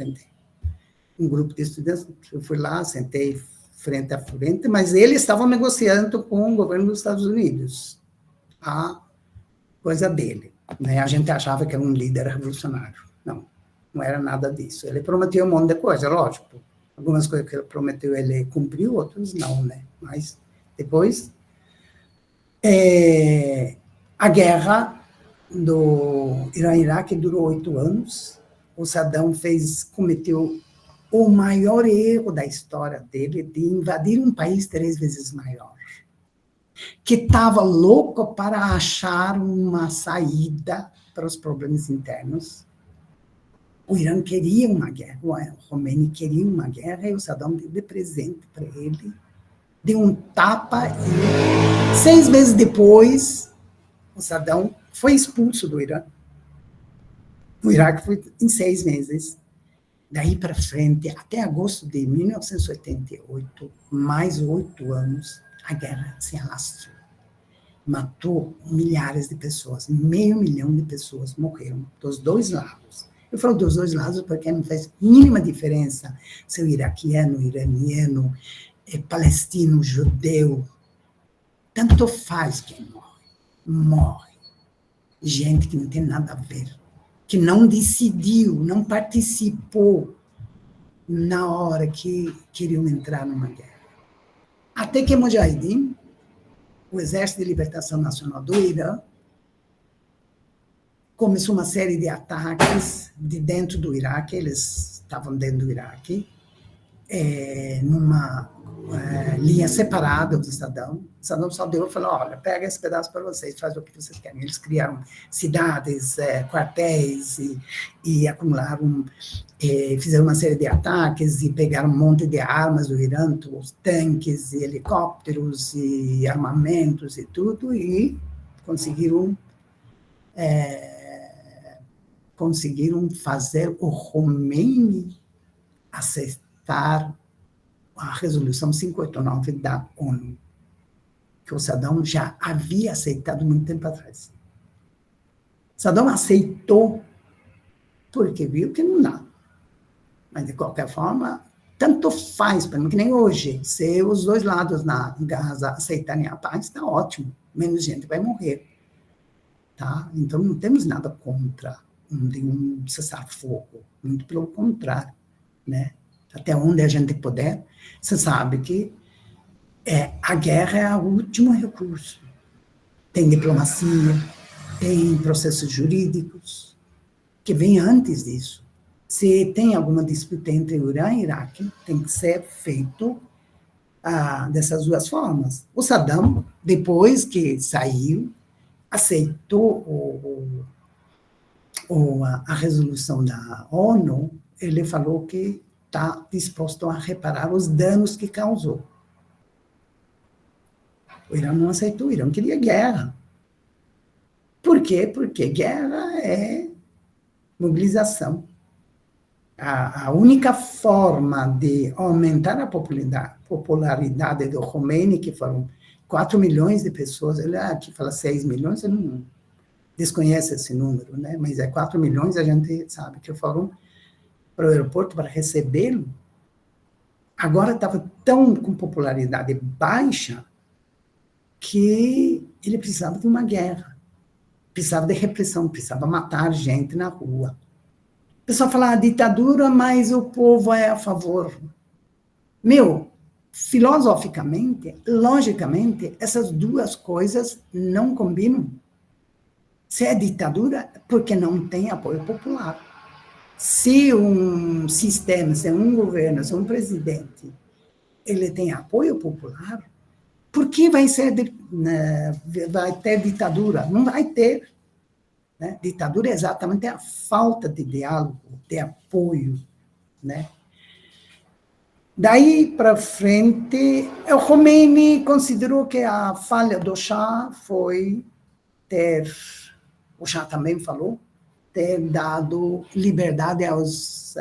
Um grupo de estudantes, eu fui lá, sentei frente a frente, mas eles estavam negociando com o governo dos Estados Unidos a coisa dele. Né? A gente achava que era um líder revolucionário. Não era nada disso. Ele prometeu um monte de coisa, lógico. Algumas coisas que ele prometeu, ele cumpriu, outras não, né? Mas depois, a guerra do Irã-Iraque durou 8 anos. O Saddam cometeu o maior erro da história dele, de invadir um país 3 vezes maior, que estava louco para achar uma saída para os problemas internos. O Irã queria uma guerra, o Khomeini queria uma guerra, e o Saddam deu de presente para ele, deu um tapa, e 6 meses depois, o Saddam foi expulso do Irã. O Iraque foi em 6 meses. Daí para frente, até agosto de 1988, mais 8 anos, a guerra se alastrou. Matou milhares de pessoas, 500 mil de pessoas morreram dos 2 lados. Eu falo dos dois lados porque não faz mínima diferença se o iraquiano, iraniano, palestino, judeu, tanto faz quem morre. Morre. Gente que não tem nada a ver, que não decidiu, não participou na hora que queriam entrar numa guerra. Até que Mujahideen, o Exército de Libertação Nacional do Irã, começou uma série de ataques de dentro do Iraque, eles estavam dentro do Iraque, numa linha separada do Saddam. Saddam só deu e falou, olha, pega esse pedaço para vocês, faz o que vocês querem. Eles criaram cidades, quartéis e acumularam, fizeram uma série de ataques e pegaram um monte de armas do Irã, tanques e helicópteros e armamentos e tudo, e conseguiram fazer o Khomeini aceitar a resolução 589 da ONU, que o Saddam já havia aceitado muito tempo atrás. Saddam aceitou porque viu que não dá. Mas, de qualquer forma, tanto faz para mim, que nem hoje, se os dois lados na Gaza aceitarem a paz, está ótimo, menos gente vai morrer. Tá? Então, não temos nada contra um cessar-fogo, muito pelo contrário, né? Até onde a gente puder, você sabe que a guerra é o último recurso. Tem diplomacia, tem processos jurídicos, que vêm antes disso. Se tem alguma disputa entre Irã e Iraque, tem que ser feito dessas duas formas. O Saddam, depois que saiu, aceitou a resolução da ONU, ele falou que está disposto a reparar os danos que causou. O Irã não aceitou, o Irã queria guerra. Por quê? Porque guerra é mobilização. A única forma de aumentar a popularidade do Khomeini, que foram 4 milhões de pessoas, ele aqui fala 6 milhões, ele não desconhece esse número, né? Mas 4 milhões, a gente sabe que foram para o aeroporto para recebê-lo. Agora estava tão com popularidade baixa que ele precisava de uma guerra, precisava de repressão, precisava matar gente na rua. O pessoal fala, ditadura, mas o povo é a favor. Filosoficamente, logicamente, essas duas coisas não combinam. Se é ditadura, porque não tem apoio popular. Se um sistema, se um governo, se um presidente, ele tem apoio popular, por que vai ter ditadura? Não vai ter. Né? Ditadura é exatamente a falta de diálogo, de apoio. Né? Daí para frente, o Khomeini considerou que a falha do Shah foi o Shah também falou, ter dado liberdade aos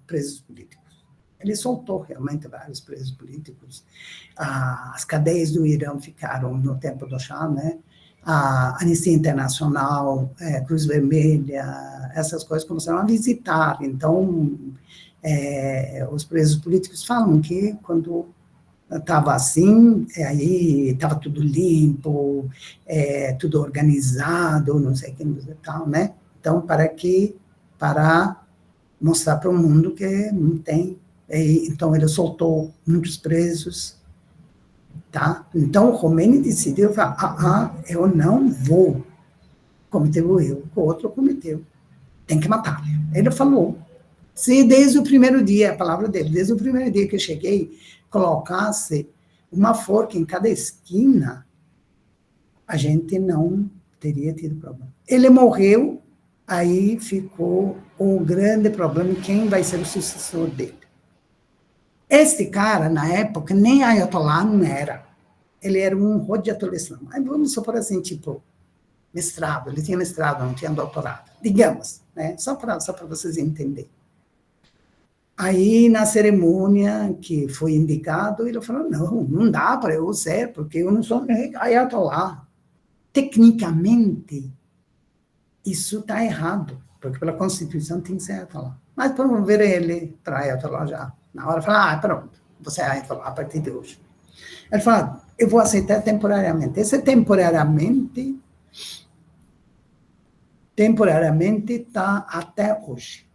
presos políticos. Ele soltou realmente vários presos políticos. As cadeias do Irã ficaram no tempo do Shah, né? A Anistia Internacional, Cruz Vermelha, essas coisas começaram a visitar. Então, os presos políticos falam que quando estava assim, aí estava tudo limpo, tudo organizado, não sei o que, e tal, né? Então, para mostrar para o mundo que não tem. Então, ele soltou muitos presos, tá? Então, o Khomeini decidiu, eu não vou cometer o erro que o outro cometeu. Tem que matar. Ele falou. Se desde o primeiro dia, a palavra dele, desde o primeiro dia que eu cheguei, colocasse uma forca em cada esquina, a gente não teria tido problema. Ele morreu, aí ficou o grande problema, quem vai ser o sucessor dele. Este cara, na época, nem Ayatollah não era. Ele era um Hojjatul Islam. Vamos supor assim, tipo, mestrado. Ele tinha mestrado, não tinha doutorado. Digamos, né? Só para vocês entenderem. Aí, na cerimônia que foi indicado, ele falou, não dá para eu ser, porque eu não sou Ayatollah. Tecnicamente, isso está errado, porque pela Constituição tem que ser Ayatollah. Mas promover ele para Ayatollah já. Na hora, falar, pronto, você é Ayatollah a partir de hoje. Ele fala, eu vou aceitar temporariamente. Esse temporariamente está até hoje.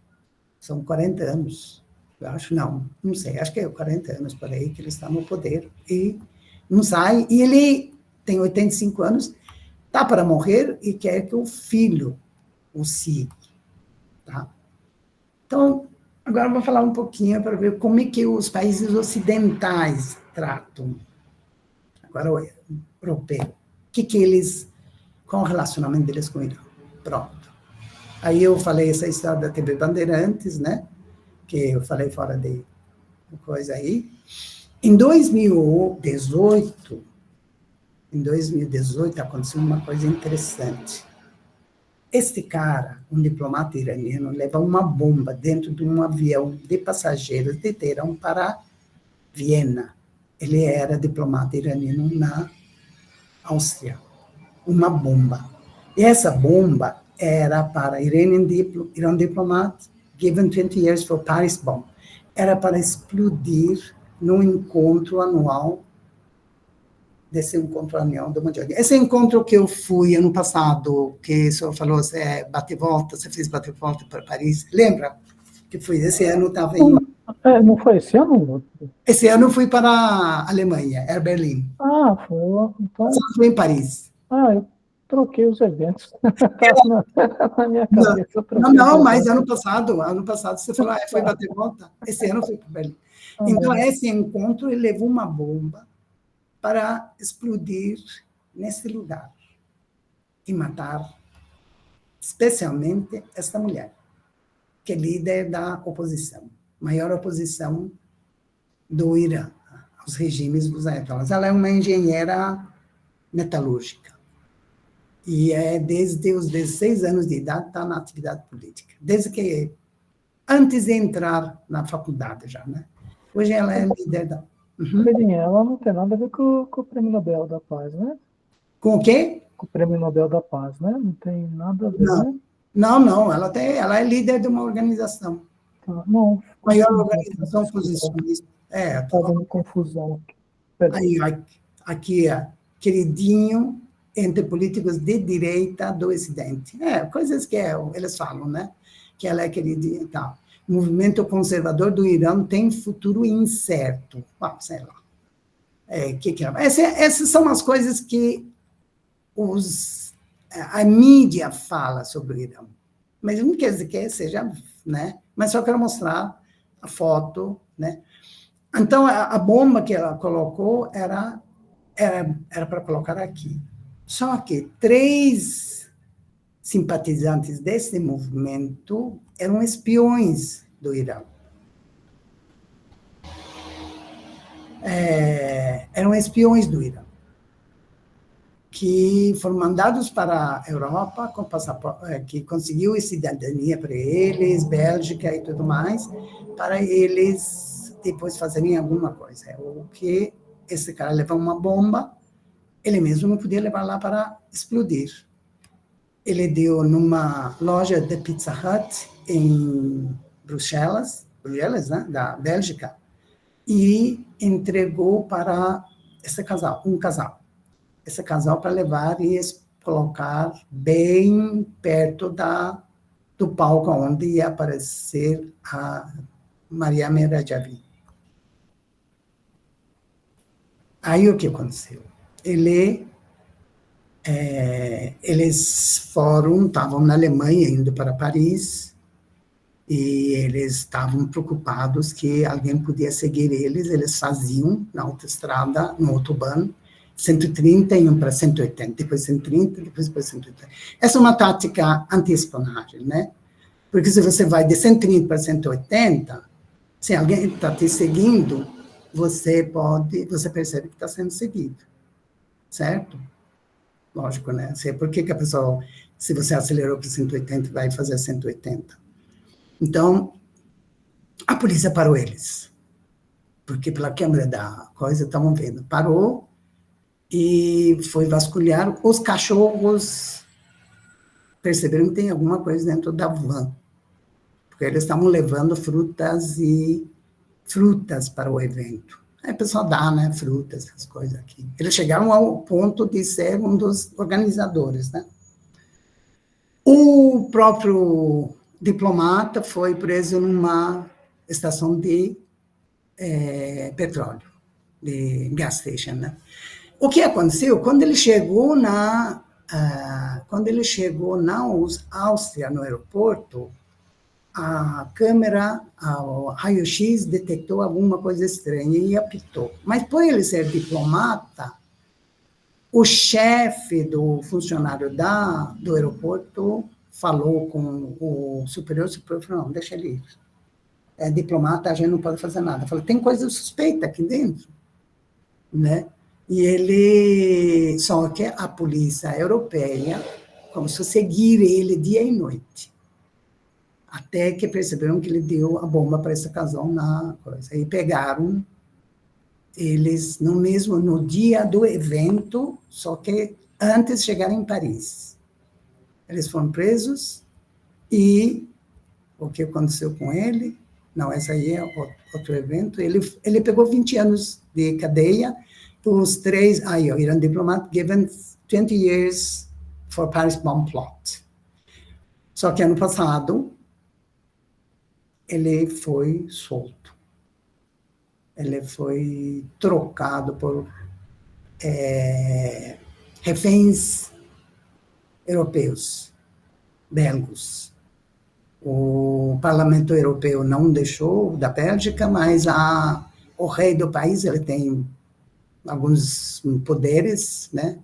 São 40 anos. Eu acho, não sei, acho que é 40 anos por aí que ele está no poder e não sai. E ele tem 85 anos, está para morrer e quer que o filho o siga. Tá? Então, agora eu vou falar um pouquinho para ver como é que os países ocidentais tratam. Agora o europeu. O que eles, qual o relacionamento deles com o Irã? Pronto. Aí eu falei essa história da TV Bandeirantes, né? Que eu falei fora de coisa aí. Em 2018 aconteceu uma coisa interessante. Este cara, um diplomata iraniano, leva uma bomba dentro de um avião de passageiros de Teherã para Viena. Ele era diplomata iraniano na Áustria. Uma bomba. E essa bomba era para Iranian diplomat given 20 years for Paris bomb. Era para explodir no encontro anual desse encontro anual do Mundial. Esse encontro que eu fui ano passado, que o senhor falou, você fez bate-volta para Paris, lembra? Que foi esse ano, estava em... Não foi esse ano? Esse ano eu fui para a Alemanha, Air Berlin. Foi. Então... Foi em Paris. Eu troquei os eventos. Na minha cabeça. Não, mas ano passado você falou, foi bate-volta. Esse ano eu fui para Berlim. Então, esse encontro, ele levou uma bomba para explodir nesse lugar e matar, especialmente, esta mulher, que é líder da oposição, maior oposição do Irã, aos regimes dos ayatollahs. Ela é uma engenheira metalúrgica e desde os 16 anos de idade está na atividade política, desde que antes de entrar na faculdade já, né? Hoje ela é líder da... Ela não tem nada a ver com o Prêmio Nobel da Paz, né? Com o quê? Com o Prêmio Nobel da Paz, né? Não tem nada a ver, né? Não, ela é líder de uma organização. Não. Maior organização posicionista. Está dando confusão. Aí, aqui, queridinho entre políticos de direita do Ocidente. Coisas que eles falam, né? Que ela é queridinha e tal. O movimento conservador do Irã tem futuro incerto. Sei lá. Essas são as coisas que a mídia fala sobre o Irã. Mas não quer dizer que seja, né? Mas só quero mostrar a foto, né? Então, a bomba que ela colocou era para colocar aqui. Só que 3 simpatizantes desse movimento eram espiões do Irã. Eram espiões do Irã, que foram mandados para a Europa com passaporte, que conseguiu cidadania para eles, Bélgica e tudo mais, para eles depois fazerem alguma coisa. O que esse cara levou uma bomba, ele mesmo não podia levar lá para explodir. Ele deu numa loja de Pizza Hut em Bruxelas, né, da Bélgica, e entregou para um casal. Esse casal para levar e colocar bem perto do palco onde ia aparecer a Maria Merajavi. Aí o que aconteceu? Eles estavam na Alemanha, indo para Paris, e eles estavam preocupados que alguém podia seguir eles faziam na autoestrada, no autobahn, 130 iam para 180, depois 130, depois para 180. Essa é uma tática anti-espionagem, né? Porque se você vai de 130 para 180, se alguém está te seguindo, você percebe que está sendo seguido, certo? Lógico, né? Por que a pessoa, se você acelerou para 180, vai fazer 180? Então, a polícia parou eles, porque pela câmera da coisa estavam vendo, parou e foi vasculhar os cachorros perceberam que tem alguma coisa dentro da van, porque eles estavam levando frutas para o evento. Aí o pessoal dá, né, frutas, essas coisas aqui. Eles chegaram ao ponto de ser um dos organizadores, né? O próprio diplomata foi preso numa estação de petróleo, de gas station, né? O que aconteceu? Quando ele chegou na Áustria, no aeroporto, a câmera, o raio-x detectou alguma coisa estranha e apitou. Mas por ele ser diplomata, o chefe do funcionário do aeroporto falou com o superior falou, não, deixa ele ir. É diplomata, a gente não pode fazer nada. Falou, tem coisa suspeita aqui dentro, né? Só que a polícia europeia começou a seguir ele dia e noite, até que perceberam que ele deu a bomba para essa casal na coisa. E pegaram eles no dia do evento, só que antes de chegar em Paris. Eles foram presos e o que aconteceu com ele? Não, esse aí é outro evento. Ele pegou 20 anos de cadeia, os 3, o Irã diplomata, given 20 years for Paris bomb plot. Só que ano passado, ele foi solto. Ele foi trocado por reféns europeus, belgos. O Parlamento Europeu não deixou da Bélgica, mas o rei do país ele tem alguns poderes, né?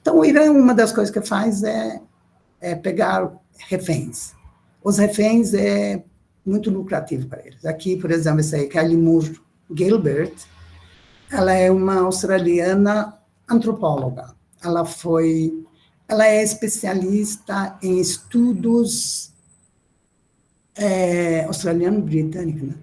Então, o Irã, uma das coisas que faz é pegar reféns. Os reféns é muito lucrativo para eles. Aqui, por exemplo, essa aí, Kylie Moore Gilbert, ela é uma australiana antropóloga. Ela é especialista em estudos australiano-britânico, né?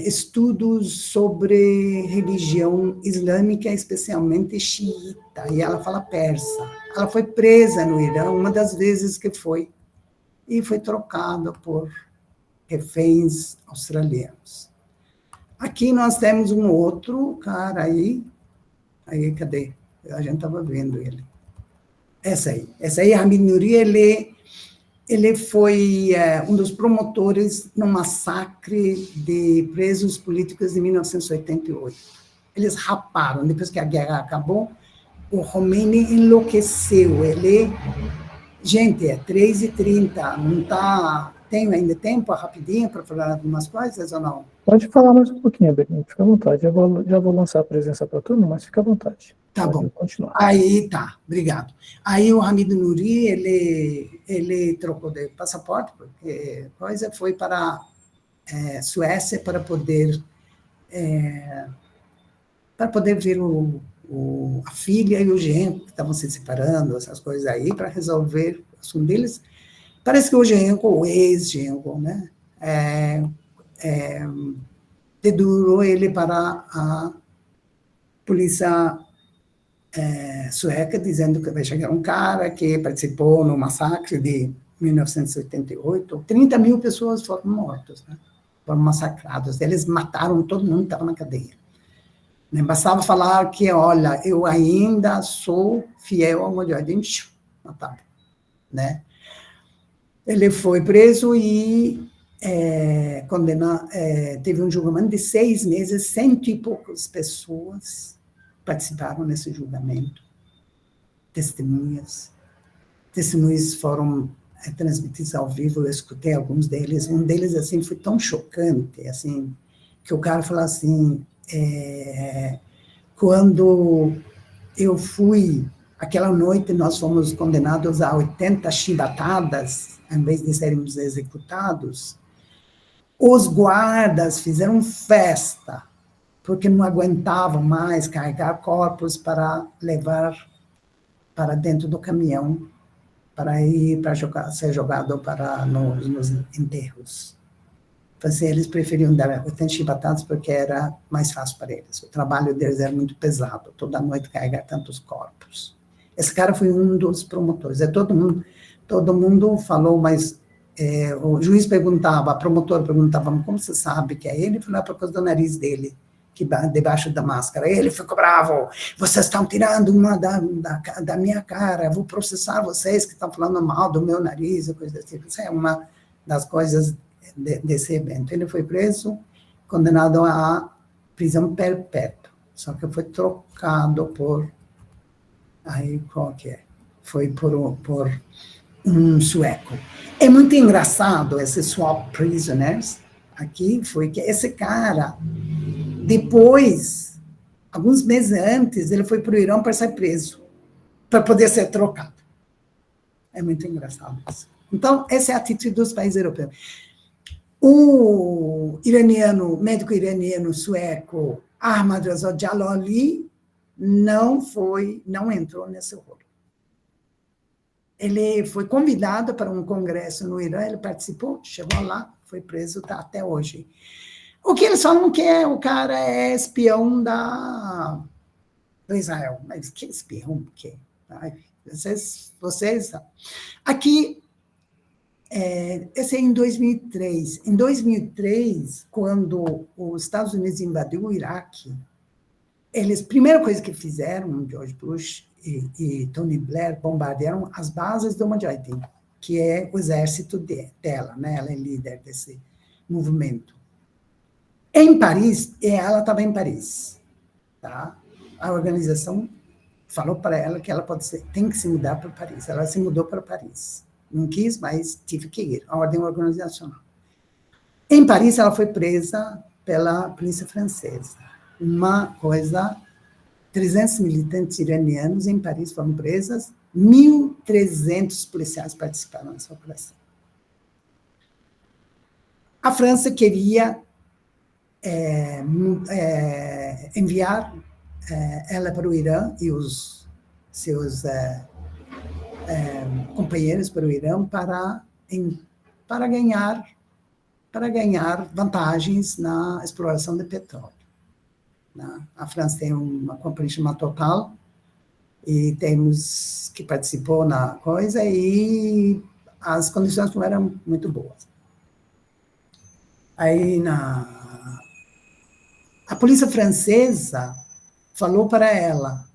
Estudos sobre religião islâmica, especialmente xiita, e ela fala persa. Ela foi presa no Irã uma das vezes que foi, e foi trocada por reféns australianos. Aqui nós temos um outro cara aí, cadê? A gente estava vendo ele. Essa aí, Hamid Nouri, ele foi um dos promotores no massacre de presos políticos de 1988. Eles raparam, depois que a guerra acabou, o Khomeini enlouqueceu. Gente, é 3h30, não tá... Tenho ainda tempo, rapidinho, para falar algumas coisas ou não? Pode falar mais um pouquinho, Belinho, fica à vontade. Já vou lançar a presença para a turma, mas fica à vontade. Tá Pode bom. continuar. Aí, tá, obrigado. Aí o Hamid Nouri, ele trocou de passaporte, porque coisa foi para a Suécia para poder ver a filha e o genro, que estavam se separando, essas coisas aí, para resolver o assunto deles. Parece que o genro, o ex-genro, né, dedurou ele para a polícia sueca, dizendo que vai chegar um cara que participou no massacre de 1988. 30 mil pessoas foram mortas, né? Foram massacradas. Eles mataram todo mundo que estava na cadeia. Nem bastava falar que, olha, eu ainda sou fiel ao Mujahideen, mataram, né? Ele foi preso e teve um julgamento de 6 meses, 100 e poucas pessoas participaram nesse julgamento, testemunhas foram transmitidos ao vivo, eu escutei alguns deles, um deles, assim, foi tão chocante, assim, que o cara falou assim, quando eu fui, aquela noite nós fomos condenados a 80 chibatadas, em vez de sermos executados, os guardas fizeram festa, porque não aguentavam mais carregar corpos para levar para dentro do caminhão, para ir para ser jogado nos enterros. Então, assim, eles preferiam dar 80 chibatadas porque era mais fácil para eles. O trabalho deles era muito pesado, toda noite carregar tantos corpos. Esse cara foi um dos promotores. Todo mundo falou, mas o juiz perguntava, a promotora perguntava, como você sabe que é ele? Ele falou, por causa do nariz dele, que debaixo da máscara. Ele ficou bravo, vocês estão tirando uma da minha cara, vou processar vocês que estão falando mal do meu nariz, coisa assim. Isso é uma das coisas desse evento. Ele foi preso, condenado a prisão perpétua, só que foi trocado por... Aí, qual que é? Foi por um sueco. É muito engraçado esse swap prisoners aqui, foi que esse cara, depois, alguns meses antes, ele foi para o Irã para ser preso, para poder ser trocado. É muito engraçado isso. Então, essa é a atitude dos países europeus. O médico iraniano sueco, Ahmad Reza Jalali, não entrou nesse rolo. Ele foi convidado para um congresso no Irã, ele participou, chegou lá, foi preso, está até hoje. O que eles falam que o cara é espião do Israel. Mas que espião? Que? Vocês... Aqui, esse é em 2003. Em 2003, quando os Estados Unidos invadiu o Iraque, primeira coisa que fizeram, George Bush e Tony Blair, bombardearam as bases do Mujahideen, que é o exército dela, né? Ela é líder desse movimento. Em Paris, ela estava em Paris, tá? A organização falou para ela que ela tem que se mudar para Paris. Ela se mudou para Paris. Não quis, mas tive que ir. A ordem organizacional. Em Paris, ela foi presa pela polícia francesa. Uma coisa... 300 militantes iranianos em Paris foram presas, 1.300 policiais participaram dessa operação. A França queria enviar ela para o Irã e os seus companheiros para o Irã para ganhar vantagens na exploração de petróleo. A França tem uma companhia chamada Total, e temos que participou na coisa, e as condições não eram muito boas. Aí, a polícia francesa falou para ela,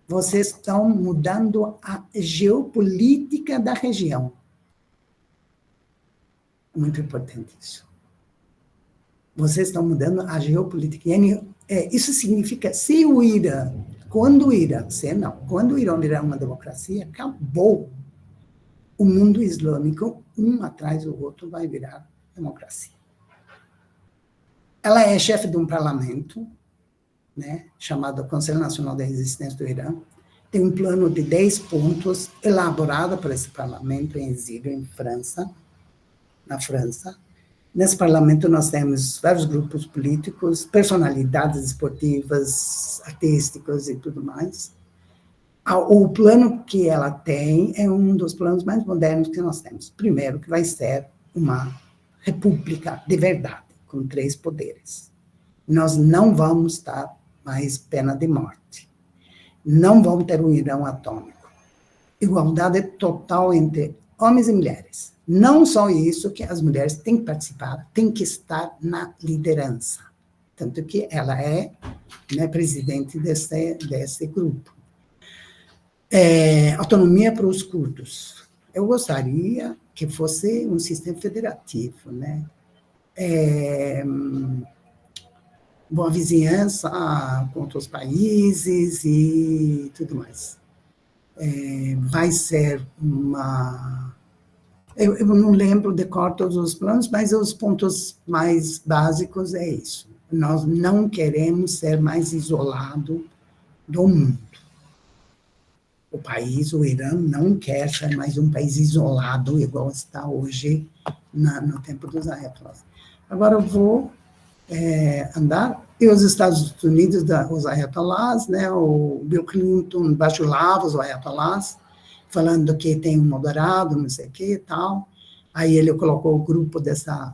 vocês estão mudando a geopolítica da região. Muito importante isso. Vocês estão mudando a geopolítica. Isso significa, quando o Irã virar uma democracia, acabou. O mundo islâmico, um atrás do outro, vai virar democracia. Ela é chefe de um parlamento, né, chamado Conselho Nacional da Resistência do Irã. Tem um plano de 10 pontos elaborado por esse parlamento em exílio na França. Nesse parlamento nós temos vários grupos políticos, personalidades esportivas, artísticas e tudo mais. O plano que ela tem é um dos planos mais modernos que nós temos. Primeiro, que vai ser uma república de verdade, com 3 poderes. Nós não vamos dar mais pena de morte. Não vamos ter um Irã atômico. Igualdade total entre homens e mulheres. Não só isso, que as mulheres têm que participar, têm que estar na liderança. Tanto que ela é, né, presidente desse grupo. Autonomia para os curdos. Eu gostaria que fosse um sistema federativo, né? Boa vizinhança com outros países e tudo mais. Vai ser uma... Eu não lembro de cor todos os planos, mas os pontos mais básicos é isso. Nós não queremos ser mais isolado do mundo. O Irã, não quer ser mais um país isolado, igual está hoje no tempo dos ayatollahs. Agora eu vou andar, e os Estados Unidos, os ayatollahs, né, o Bill Clinton bajulava os ayatollahs, falando que tem um moderado, não sei o que e tal. Aí ele colocou o grupo da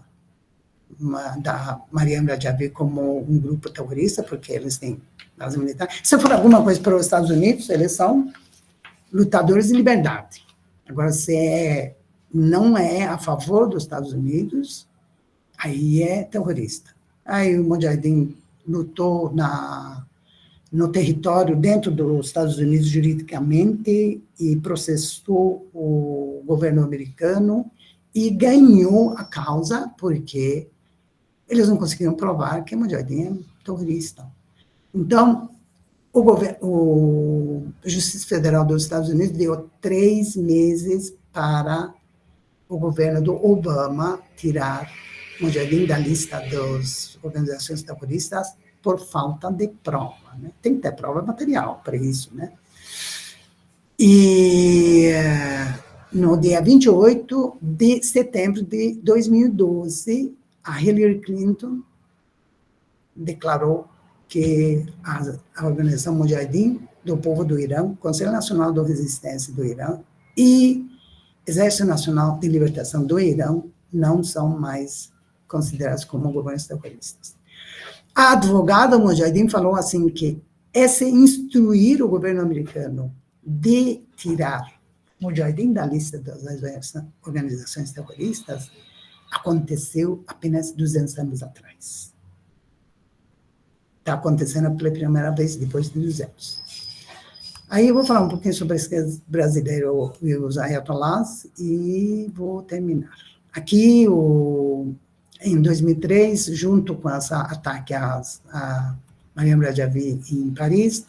Mariam Rajavi como um grupo terrorista, porque eles têm base militar. Se for alguma coisa para os Estados Unidos, eles são lutadores de liberdade. Agora, se não é a favor dos Estados Unidos, aí é terrorista. Aí o Mujahideen lutou no território dentro dos Estados Unidos juridicamente e processou o governo americano e ganhou a causa porque eles não conseguiram provar que o Mujahideen é terrorista. Então, a Justiça Federal dos Estados Unidos deu 3 meses para o governo do Obama tirar o Mujahideen da lista das organizações terroristas por falta de prova, né? Tem que ter prova material para isso, né? E no dia 28 de setembro de 2012, a Hillary Clinton declarou que a organização Mujahideen do povo do Irã, Conselho Nacional de Resistência do Irã e Exército Nacional de Libertação do Irã não são mais considerados como governos terroristas. A advogada Mujahideen falou assim que esse instruir o governo americano de tirar Mujahideen da lista das organizações terroristas aconteceu apenas 200 anos atrás. Está acontecendo pela primeira vez depois de 200. Aí eu vou falar um pouquinho sobre a esquerda brasileira e os ayatollahs e vou terminar. Aqui, em 2003, junto com esse ataque a Mariam Rajavi em Paris,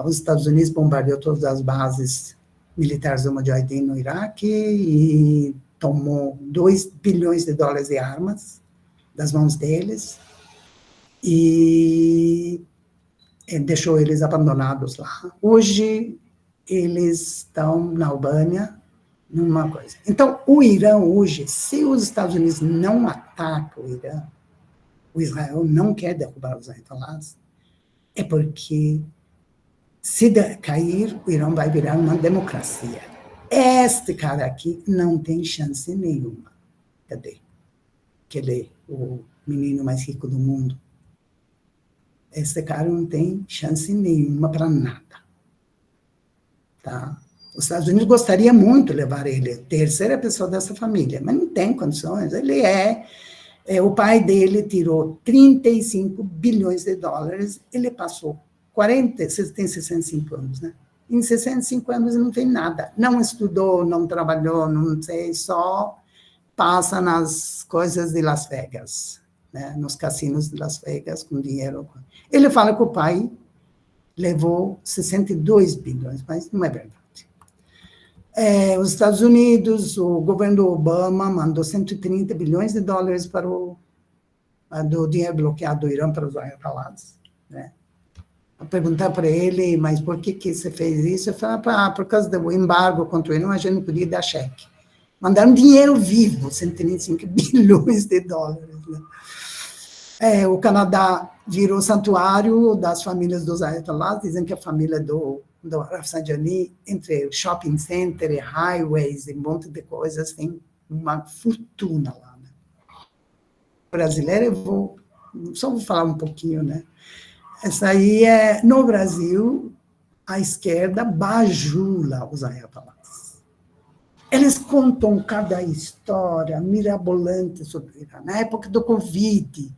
os Estados Unidos bombardeou todas as bases militares do Mujahideen no Iraque e tomou 2 bilhões de dólares de armas das mãos deles e deixou eles abandonados lá. Hoje, eles estão na Albânia, numa coisa. Então, o Irã hoje, se os Estados Unidos não atacam o Irã, o Israel não quer derrubar os ayatollahs, é porque, se cair, o Irã vai virar uma democracia. Este cara aqui não tem chance nenhuma. Cadê? Aquele, o menino mais rico do mundo. Esse cara não tem chance nenhuma para nada. Tá? Os Estados Unidos gostaria muito de levar ele, terceira pessoa dessa família, mas não tem condições. Ele o pai dele tirou 35 bilhões de dólares, ele passou 40, você tem 65 anos, né? Em 65 anos ele não tem nada. Não estudou, não trabalhou, não sei, só passa nas coisas de Las Vegas, né? Nos cassinos de Las Vegas, com dinheiro. Ele fala que o pai levou 62 bilhões, mas não é verdade. Os Estados Unidos, o governo Obama mandou 130 bilhões de dólares para do dinheiro bloqueado do Irã para os ayatollahs, né? Eu perguntar para ele, mas por que você fez isso? Eu falei, por causa do embargo contra o Irã, a gente não podia dar cheque. Mandaram dinheiro vivo, 135 bilhões de dólares, né? O Canadá virou santuário das famílias dos ayatollahs, dizem que a família do Rafsanjani, entre shopping center e highways e um monte de coisas, tem uma fortuna lá, né? Brasileira, só vou falar um pouquinho, né? Essa aí no Brasil, a esquerda bajula os ayatollahs. Eles contam cada história mirabolante sobre o Irã. Na época do Covid,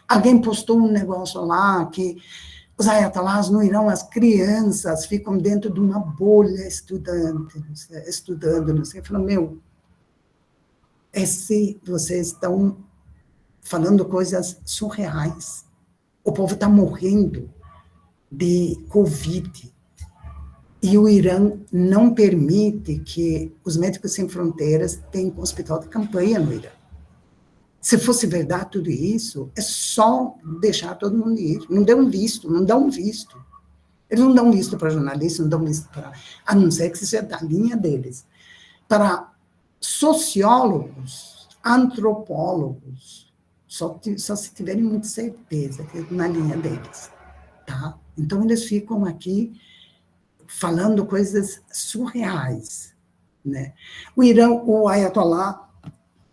alguém postou um negócio lá que os ayatollahs no Irã, as crianças ficam dentro de uma bolha estudando, não sei. Falou, vocês estão falando coisas surreais. O povo está morrendo de Covid. E o Irã não permite que os Médicos Sem Fronteiras tenham um hospital de campanha no Irã. Se fosse verdade tudo isso, é só deixar todo mundo ir. Não dão visto. Eles não dão visto para jornalistas, não dão visto para... A não ser que seja da linha deles. Para sociólogos, antropólogos, só se tiverem muita certeza que é na linha deles. Tá? Então, eles ficam aqui falando coisas surreais, né? O Irã, o ayatollah,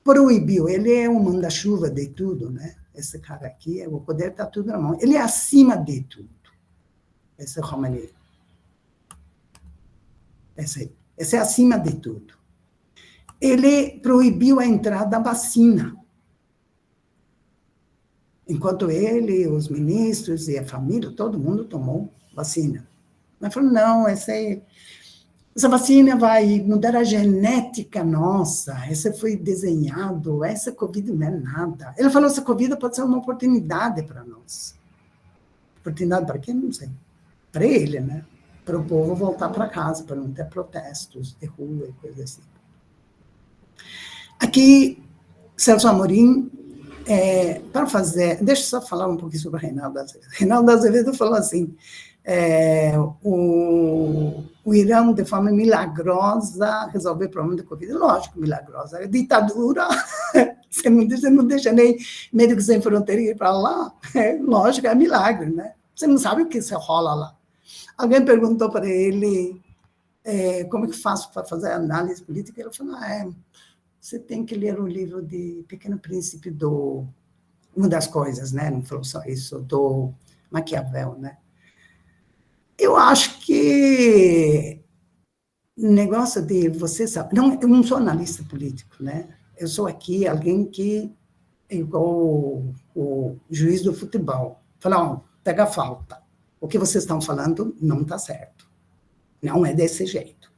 proibiu, ele é um manda-chuva de tudo, né? Esse cara aqui, o poder está tudo na mão. Ele é acima de tudo, esse Khomeini. Esse é acima de tudo. Ele proibiu a entrada da vacina. Enquanto ele, os ministros e a família, todo mundo tomou vacina. Mas falou, não, essa vacina vai mudar a genética nossa, essa foi desenhado, essa Covid não é nada. Ele falou, essa Covid pode ser uma oportunidade para nós. Oportunidade para quem? Não sei. Para ele, né? Para o povo voltar para casa, para não ter protestos de rua e coisa assim. Aqui, Celso Amorim, para fazer... Deixa eu só falar um pouquinho sobre o Reinaldo Azevedo. Reinaldo Azevedo falou assim, o Irã, de forma milagrosa, resolveu o problema da Covid. Lógico, milagrosa. A ditadura, você não deixa nem Médicos Sem Fronteiras ir para lá. Lógico, é milagre, né? Você não sabe o que se rola lá. Alguém perguntou para ele como é que faço para fazer análise política. Ele falou, você tem que ler o livro de Pequeno Príncipe uma das coisas, né? Não falou só isso, do Maquiavel, né? Eu acho que o negócio de você saber... Não, eu não sou analista político, né? Eu sou aqui alguém que é igual o juiz do futebol. Fala, pega a falta. O que vocês estão falando não está certo. Não é desse jeito.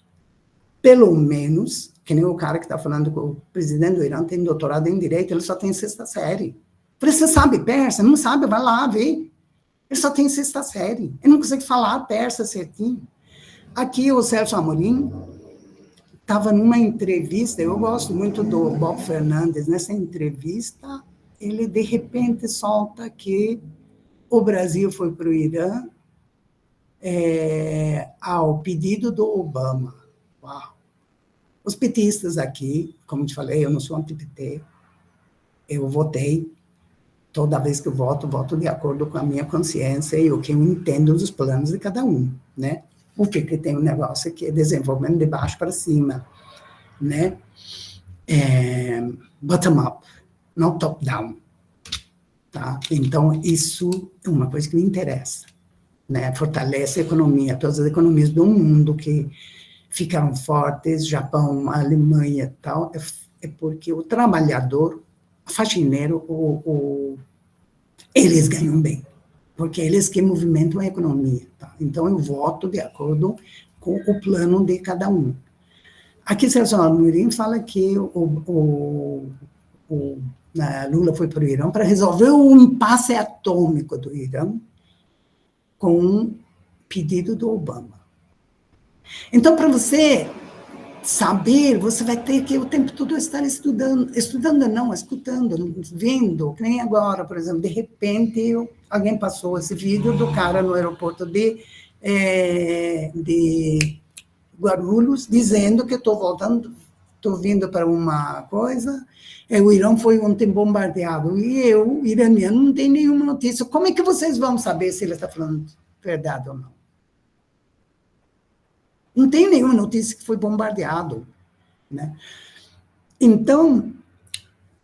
Pelo menos, que nem o cara que está falando que o presidente do Irã tem doutorado em Direito, ele só tem 6ª série. Você sabe persa? Não sabe? Vai lá ver. Ele só tem 6ª série. Ele não consegue falar persa certinho. Aqui, o Celso Amorim estava numa entrevista, eu gosto muito do Bob Fernandes, nessa entrevista, ele, de repente, solta que o Brasil foi para o Irã ao pedido do Obama. Uau! Os petistas aqui, como te falei, eu não sou anti-PT, eu votei, toda vez que eu voto de acordo com a minha consciência e o que eu entendo dos planos de cada um, né? O que tem um negócio que é desenvolvimento de baixo para cima, né? Bottom-up, não top-down. Tá? Então, isso é uma coisa que me interessa, né? Fortalece a economia, todas as economias do mundo que ficaram fortes, Japão, Alemanha e tal, é porque o trabalhador, o faxineiro, eles ganham bem, porque eles que movimentam a economia. Tá? Então, eu voto de acordo com o plano de cada um. Aqui, Celso Amorim fala que Lula foi para o Irã para resolver o impasse atômico do Irã com um pedido do Obama. Então, para você saber, você vai ter que o tempo todo estar escutando, vendo, que nem agora, por exemplo, de repente, alguém passou esse vídeo do cara no aeroporto de Guarulhos, dizendo que estou vindo para uma coisa, o Irã foi ontem bombardeado, e eu, iraniano, não tenho nenhuma notícia. Como é que vocês vão saber se ele está falando verdade ou não? Não tem nenhuma notícia que foi bombardeado, né? Então,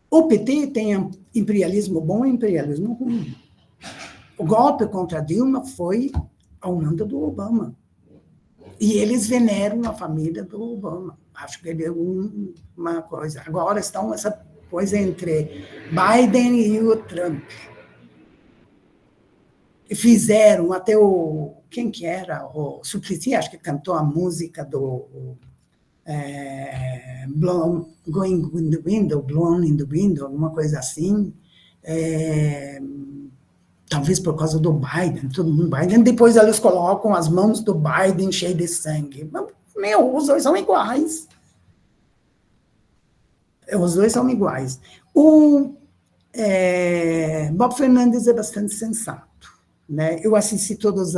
o PT tem imperialismo bom e imperialismo ruim. O golpe contra Dilma foi ao mando do Obama. E eles veneram a família do Obama. Acho que ele é uma coisa. Agora estão essa coisa entre Biden e o Trump. Fizeram até quem que era? O Suplicy, acho que cantou a música do Going in the Window, Blown in the Window, alguma coisa assim. Talvez por causa do Biden, todo mundo Biden. Depois eles colocam as mãos do Biden cheias de sangue. Os dois são iguais. Os dois são iguais. O Bob Fernandes é bastante sensato. Né? Eu assisti todos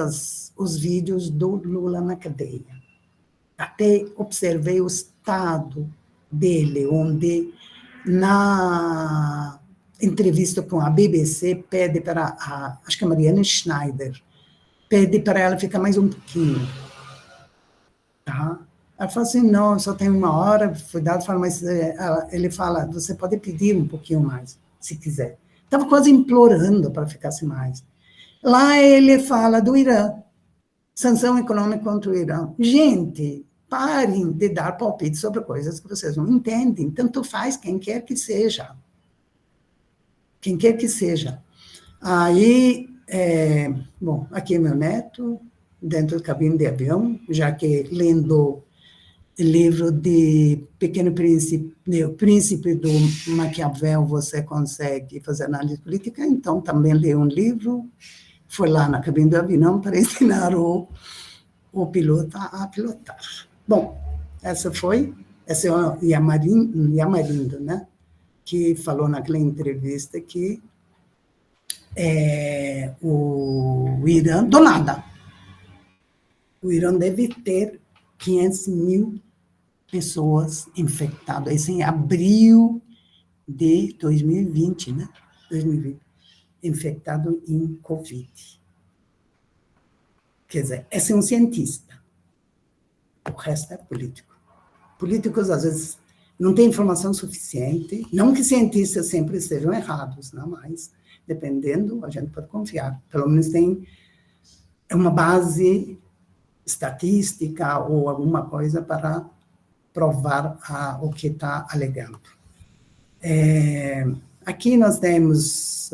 os vídeos do Lula na cadeia. Até observei o estado dele, onde, na entrevista com a BBC, pede para acho que a Mariana Schneider, pede para ela ficar mais um pouquinho. Tá? Ela fala assim, não, só tem 1 hora, cuidado, fala, mas ele fala, você pode pedir um pouquinho mais, se quiser. Estava quase implorando para ficasse mais. Lá ele fala do Irã, sanção econômica contra o Irã. Gente, parem de dar palpites sobre coisas que vocês não entendem. Tanto faz quem quer que seja. Quem quer que seja. Aí, bom, aqui é meu neto, dentro da cabine de avião, já que lendo o livro de Pequeno Príncipe, o Príncipe do Maquiavel, você consegue fazer análise política, então também leio um livro, foi lá na cabine do avião para ensinar o piloto a pilotar. Bom, essa é o Yamarindo, né, que falou naquela entrevista que o Irã, do nada, o Irã deve ter 500 mil pessoas infectadas, isso em abril de 2020, né? 2020, infectado em Covid. Quer dizer, esse é um cientista, o resto é político. Políticos, às vezes, não têm informação suficiente, não que cientistas sempre estejam errados, não, mas, dependendo, a gente pode confiar. Pelo menos tem uma base estatística ou alguma coisa para provar o que está alegando. Aqui nós temos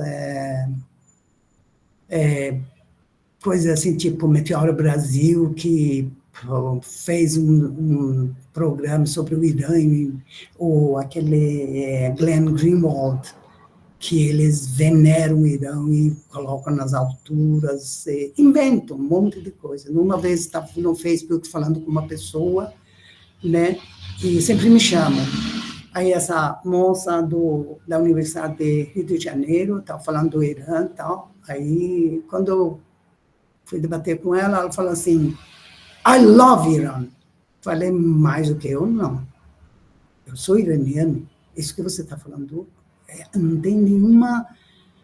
coisas assim, tipo Meteoro Brasil, que fez um programa sobre o Irã, ou aquele Glenn Greenwald, que eles veneram o Irã e colocam nas alturas, inventam um monte de coisa. Uma vez estava no Facebook falando com uma pessoa, né, e sempre me chamam. Aí essa moça da Universidade de Rio de Janeiro estava falando do Irã e tal. Aí, quando eu fui debater com ela, ela falou assim, I love Iran. Falei, mais do que eu, não. Eu sou iraniano. Isso que você está falando não tem nenhuma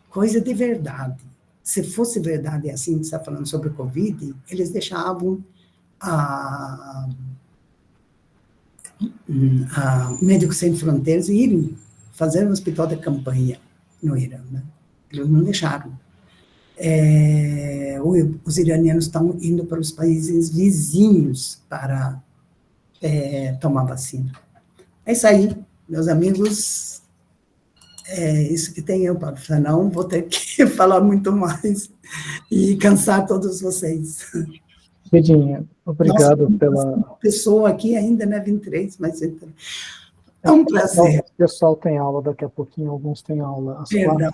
coisa de verdade. Se fosse verdade assim, que você está falando sobre o Covid, eles deixavam a Médicos Sem Fronteiras irem fazer um hospital de campanha no Irã, né? Eles não deixaram. Os iranianos estão indo para os países vizinhos para tomar vacina. É isso aí, meus amigos. É isso que tem eu para falar, não vou ter que falar muito mais e cansar todos vocês. Bedinha, obrigado pela... Pessoa aqui ainda, né, 23, mas é um prazer. O pessoal tem aula daqui a pouquinho, alguns têm aula às 4.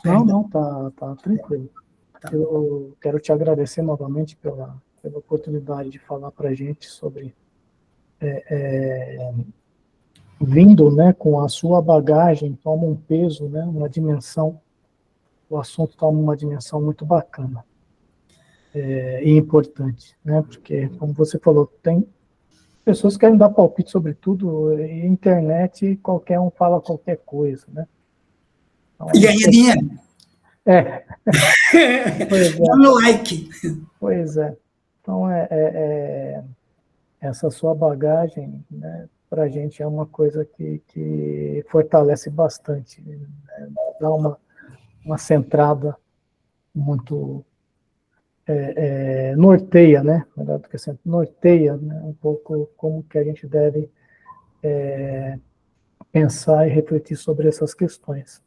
Não, tá tranquilo. Tá. Eu quero te agradecer novamente pela oportunidade de falar para a gente sobre... vindo, né, com a sua bagagem, toma um peso, né, uma dimensão, o assunto toma uma dimensão muito bacana e importante, né, porque, como você falou, tem pessoas que querem dar palpite sobre tudo, e internet, qualquer um fala qualquer coisa, né. Então, e ganha dinheiro. Pois dá no like. Pois é. Então, essa sua bagagem, né, para a gente é uma coisa que fortalece bastante, né, dá uma centrada muito... norteia, né? Melhor do que sempre, norteia, né, um pouco como que a gente deve pensar e refletir sobre essas questões.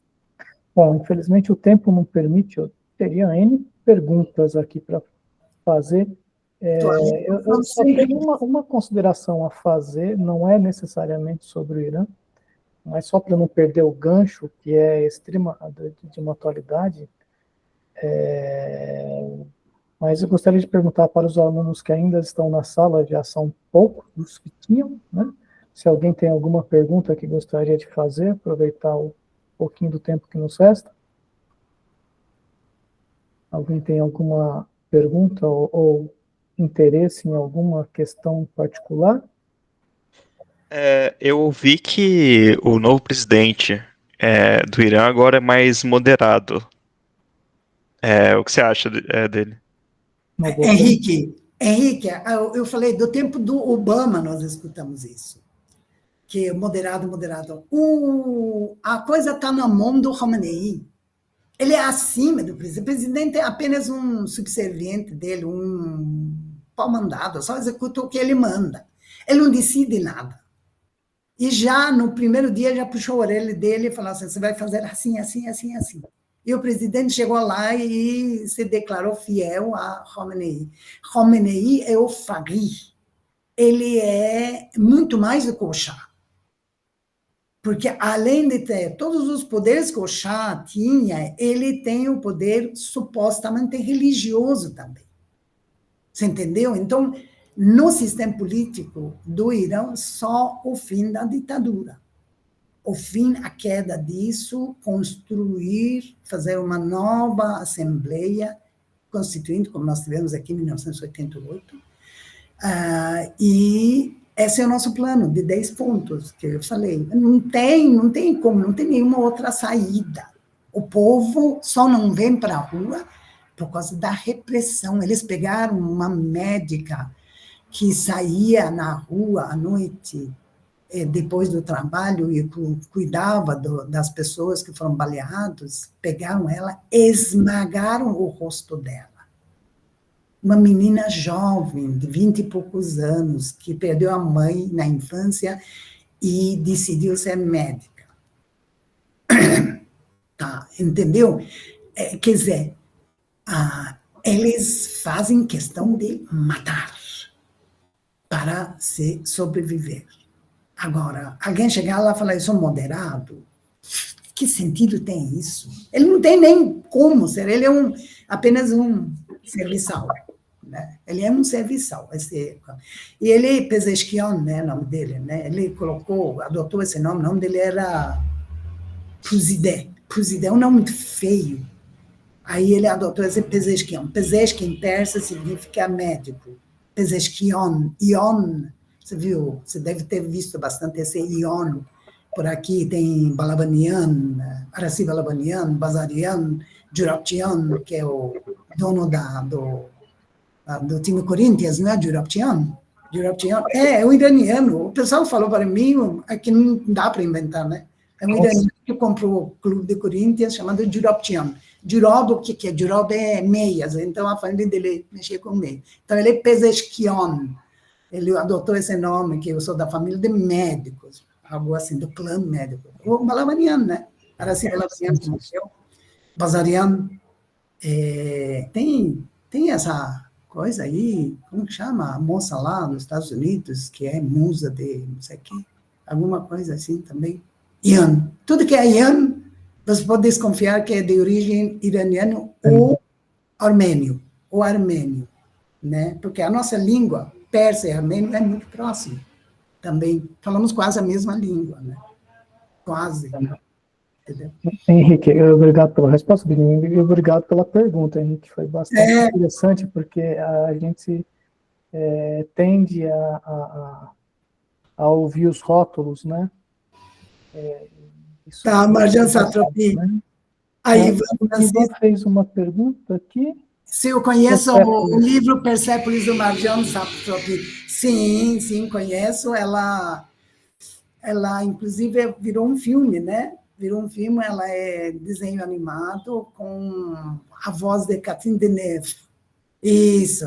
Bom, infelizmente o tempo não permite, eu teria N perguntas aqui para fazer. Eu só tenho uma consideração a fazer, não é necessariamente sobre o Irã, mas só para não perder o gancho, que é extrema de uma atualidade, mas eu gostaria de perguntar para os alunos que ainda estão na sala, já são poucos os que tinham, né? Se alguém tem alguma pergunta que gostaria de fazer, aproveitar o pouquinho do tempo que nos resta. Alguém tem alguma pergunta ou interesse em alguma questão particular? Eu ouvi que o novo presidente do Irã agora é mais moderado. O que você acha dele? Henrique, eu falei, do tempo do Obama nós escutamos isso. Que moderado. A coisa está na mão do Khamenei. Ele é acima do presidente. O presidente é apenas um subserviente dele, um pau-mandado, só executa o que ele manda. Ele não decide nada. E já no primeiro dia já puxou a orelha dele e falou assim, você vai fazer assim, assim, assim, assim. E o presidente chegou lá e se declarou fiel a Khomeini. Khomeini é o Fagui. Ele é muito mais do que o Shah. Porque, além de ter todos os poderes que o Shah tinha, ele tem o poder supostamente religioso também. Você entendeu? Então, no sistema político do Irã, só o fim da ditadura. O fim, a queda disso, construir, fazer uma nova Assembleia Constituinte, como nós tivemos aqui em 1988, e esse é o nosso plano, de 10 pontos, que eu falei. Não tem como, não tem nenhuma outra saída. O povo só não vem para a rua por causa da repressão. Eles pegaram uma médica que saía na rua à noite, depois do trabalho, e cuidava das pessoas que foram baleadas, pegaram ela, esmagaram o rosto dela. Uma menina jovem, de 20 e poucos anos, que perdeu a mãe na infância e decidiu ser médica. Tá, entendeu? Quer dizer, eles fazem questão de matar para se sobreviver. Agora, alguém chegar lá e falar, eu sou moderado, que sentido tem isso? Ele não tem nem como ser, ele é apenas um serviçal. Né? Ele é um serviçal. E ele, Pezeshkian, né, o nome dele, né? Ele adotou esse nome, o nome dele era Puzideh. Puzideh é um nome muito feio. Aí ele adotou esse Pezeshkian. Pezeshk em persa significa médico. Pezeshkian, Ion, você viu? Você deve ter visto bastante esse Ion. Por aqui tem Balabanian, Arasi Balabanian, Bazarian, Jurabchian, que é o dono do time Corinthians, não é Jurabchian? Jurabchian é um iraniano. O pessoal falou para mim que não dá para inventar, né? É um iraniano que comprou o clube de Corinthians chamado Jurabchian. Jurob, o que é? Jurob é meias, então a família dele mexia com meias. Então ele é Pezeshkian. Ele adotou esse nome, que eu sou da família de médicos, algo assim, do clã médico. O Balabanian, né? Arasi Balabanian, como eu. Bazarian. Tem essa coisa aí, como que chama? A moça lá nos Estados Unidos, que é musa de não sei o quê, alguma coisa assim também. Ian. Tudo que é Ian, você pode desconfiar que é de origem iraniana ou armênio, né? Porque a nossa língua, persa e armênio, é muito próxima. Também falamos quase a mesma língua, né? Quase. Entendeu? Henrique, obrigado pela resposta, e obrigado pela pergunta, Henrique. Foi bastante interessante, porque a gente tende a ouvir os rótulos, né? Tá, Marjane Satrapi. Né? Aí, o Ivan fez uma pergunta aqui. Se eu conheço o livro Persépolis do Marjane Satrapi. Sim, conheço. Ela, inclusive, virou um filme, né? Virou um filme, ela é desenho animado com a voz de Catherine Deneuve. Isso,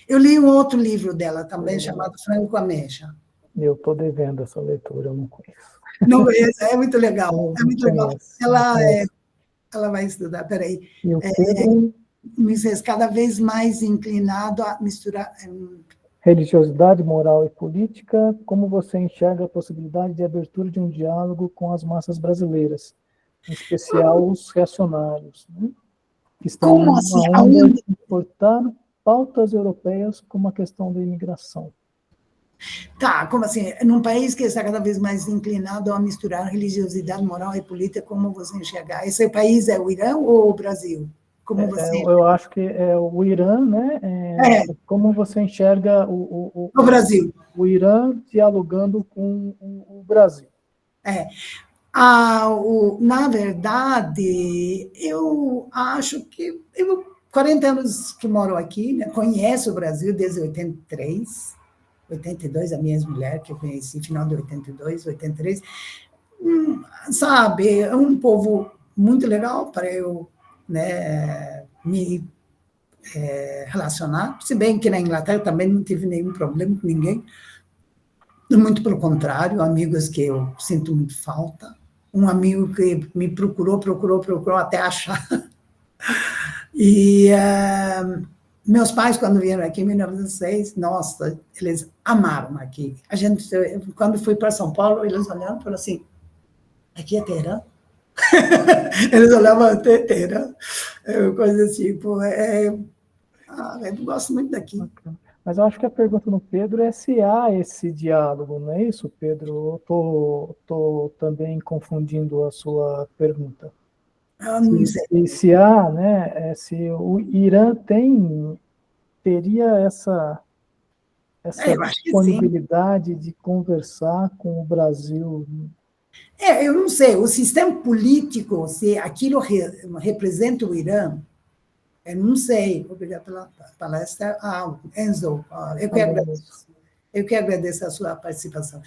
eu li um outro livro dela também, chamado Franco Ameixa. Eu estou devendo essa leitura, eu não conheço. Não conheço, é muito legal, legal. Ela vai estudar, peraí. Mises cada vez mais inclinado a misturar... Religiosidade, moral e política, como você enxerga a possibilidade de abertura de um diálogo com as massas brasileiras, em especial os reacionários, né? Que estão como assim? de importar pautas europeias como a questão da imigração. Tá, como assim? Num país que está cada vez mais inclinado a misturar religiosidade, moral e política, como você enxergar? Esse país é o Irã ou o Brasil? Como você... eu acho que é o Irã, né? Como você enxerga o Brasil? O Irã dialogando com o Brasil. Na verdade, eu acho que... 40 anos que moro aqui, né, conheço o Brasil desde 83, 82, a minha ex-mulher, que eu conheci no final de 82, 83. Sabe, é um povo muito legal para eu, né, me relacionar, se bem que na Inglaterra também não tive nenhum problema com ninguém, Muito pelo contrário, amigos que eu sinto muito falta. Um amigo que me procurou até achar. E meus pais, quando vieram aqui em 1906, nossa, eles amaram aqui. A gente, quando fui para São Paulo, eles olharam e falaram assim, aqui é Teherã? Eles olhavam até Teherã, coisa assim, tipo, eu gosto muito daqui. Mas eu acho que a pergunta do Pedro é se há esse diálogo, não é isso, Pedro? Eu tô também confundindo a sua pergunta. Eu não sei. Se há, né, se o Irã teria essa Eu acho que sim. disponibilidade de conversar com o Brasil. Eu não sei, o sistema político, se aquilo representa o Irã, eu não sei. Obrigada pela palestra. Enzo, eu que agradeço. Eu que agradeço a sua participação.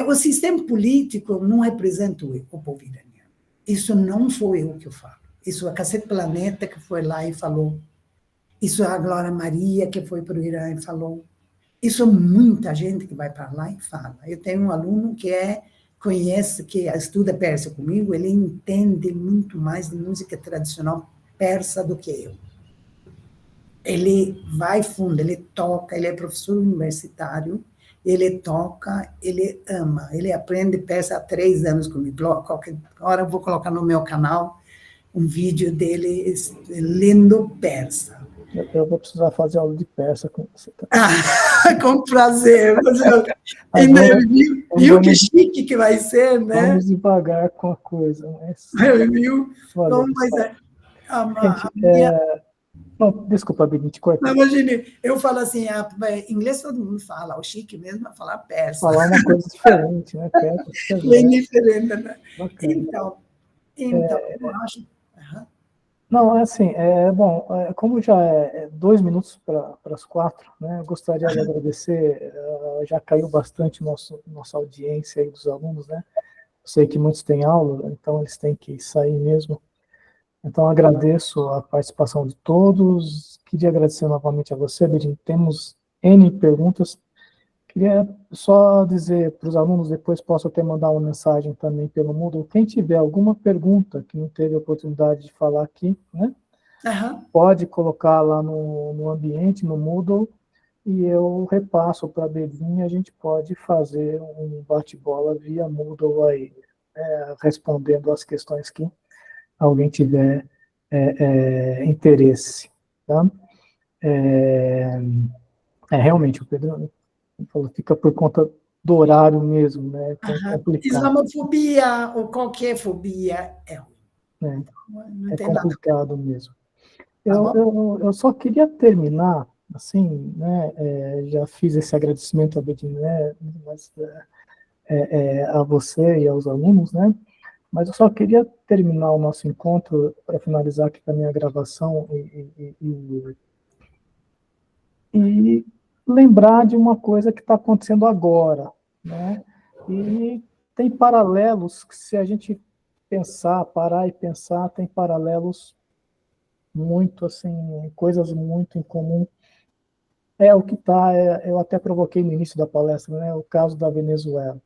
O sistema político não representa o povo iraniano. Isso não sou eu que eu falo. Isso é a Cacete Planeta que foi lá e falou. Isso é a Glória Maria que foi para o Irã e falou. Isso é muita gente que vai para lá e fala. Eu tenho um aluno que conhece, que estuda persa comigo, ele entende muito mais de música tradicional persa do que eu. Ele vai fundo, ele toca, ele é professor universitário, ele toca, ele ama, ele aprende persa há 3 anos comigo. Qualquer hora eu vou colocar no meu canal um vídeo dele lendo persa. Eu vou precisar fazer aula de persa com você. Com prazer. Viu que chique que vai ser, né? Vamos devagar com a coisa. Mas... Viu? Como vai ser? Não, desculpa, Benite, corta. Não, imagine, eu falo assim, inglês todo mundo fala, o chique mesmo é falar persa. Falar uma coisa diferente, né? Persa, bem diferente, né? Bacana. Então eu acho... Não, assim, bom, como já é 2 minutos para as 4, né, eu gostaria de agradecer, já caiu bastante nossa audiência aí dos alunos, né, eu sei que muitos têm aula, então eles têm que sair mesmo, então agradeço a participação de todos, queria agradecer novamente a você, Bedin, temos N perguntas, queria só dizer para os alunos, depois posso até mandar uma mensagem também pelo Moodle, quem tiver alguma pergunta que não teve a oportunidade de falar aqui, né? Pode colocar lá no ambiente, no Moodle, e eu repasso para a Bedin, e a gente pode fazer um bate-bola via Moodle aí, respondendo as questões que alguém tiver interesse. Tá? Realmente, o Pedro falou, fica por conta do horário mesmo, né? Complicado. Islamofobia ou qualquer fobia é ruim. É complicado mesmo. Eu só queria terminar, assim, né? Já fiz esse agradecimento a Bedin, né? A você e aos alunos, né? Mas eu só queria terminar o nosso encontro, para finalizar aqui também a gravação, e lembrar de uma coisa que está acontecendo agora, né? E tem paralelos que, se a gente parar e pensar, tem paralelos muito, assim, coisas muito em comum. O que está, eu até provoquei no início da palestra, né? O caso da Venezuela.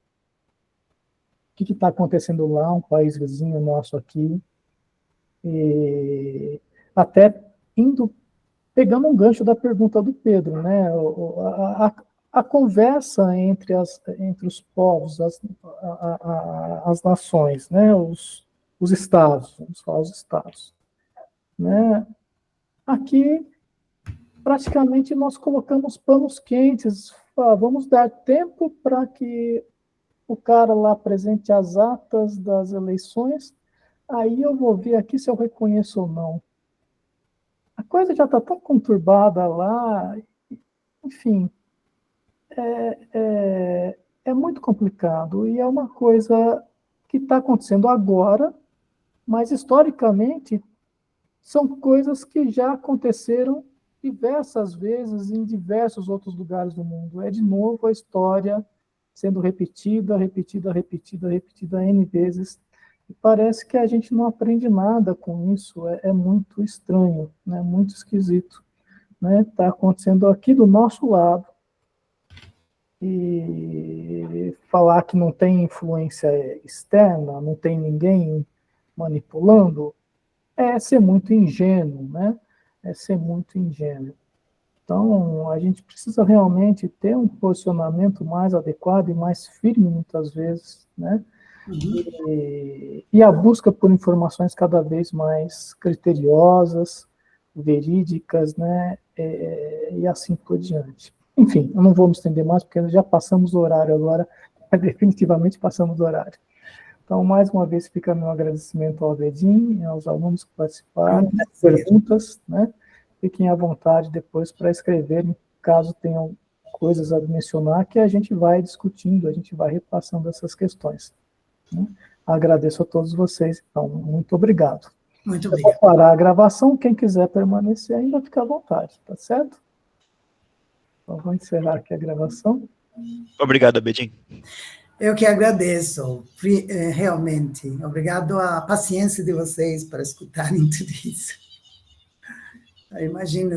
O que está acontecendo lá, um país vizinho nosso aqui, e até pegando um gancho da pergunta do Pedro, né? A conversa entre os povos, as nações, né? Os estados, vamos falar os estados, né? Aqui, praticamente, nós colocamos panos quentes, vamos dar tempo para que o cara lá apresente as atas das eleições, aí eu vou ver aqui se eu reconheço ou não. A coisa já está tão conturbada lá, enfim, é muito complicado, e é uma coisa que está acontecendo agora, mas historicamente são coisas que já aconteceram diversas vezes em diversos outros lugares do mundo. É de novo a história sendo repetida N vezes, e parece que a gente não aprende nada com isso, é muito estranho, né? Muito esquisito. Está acontecendo aqui do nosso lado, E falar que não tem influência externa, não tem ninguém manipulando, é ser muito ingênuo, né? É ser muito ingênuo. Então, a gente precisa realmente ter um posicionamento mais adequado e mais firme, muitas vezes, né? E a busca por informações cada vez mais criteriosas, verídicas, né? E assim por diante. Enfim, eu não vou me estender mais, porque já passamos o horário agora, definitivamente passamos o horário. Então, mais uma vez, fica meu agradecimento ao Avedim, aos alunos que participaram, perguntas, né? Fiquem à vontade depois para escreverem, caso tenham coisas a mencionar, que a gente vai discutindo, a gente vai repassando essas questões. Né? Agradeço a todos vocês, então, muito obrigado. Muito obrigado. Eu vou parar a gravação, quem quiser permanecer ainda fica à vontade, tá certo? Então, vou encerrar aqui a gravação. Obrigado, Abedim. Eu que agradeço, realmente. Obrigado à paciência de vocês para escutarem tudo isso. Eu imagino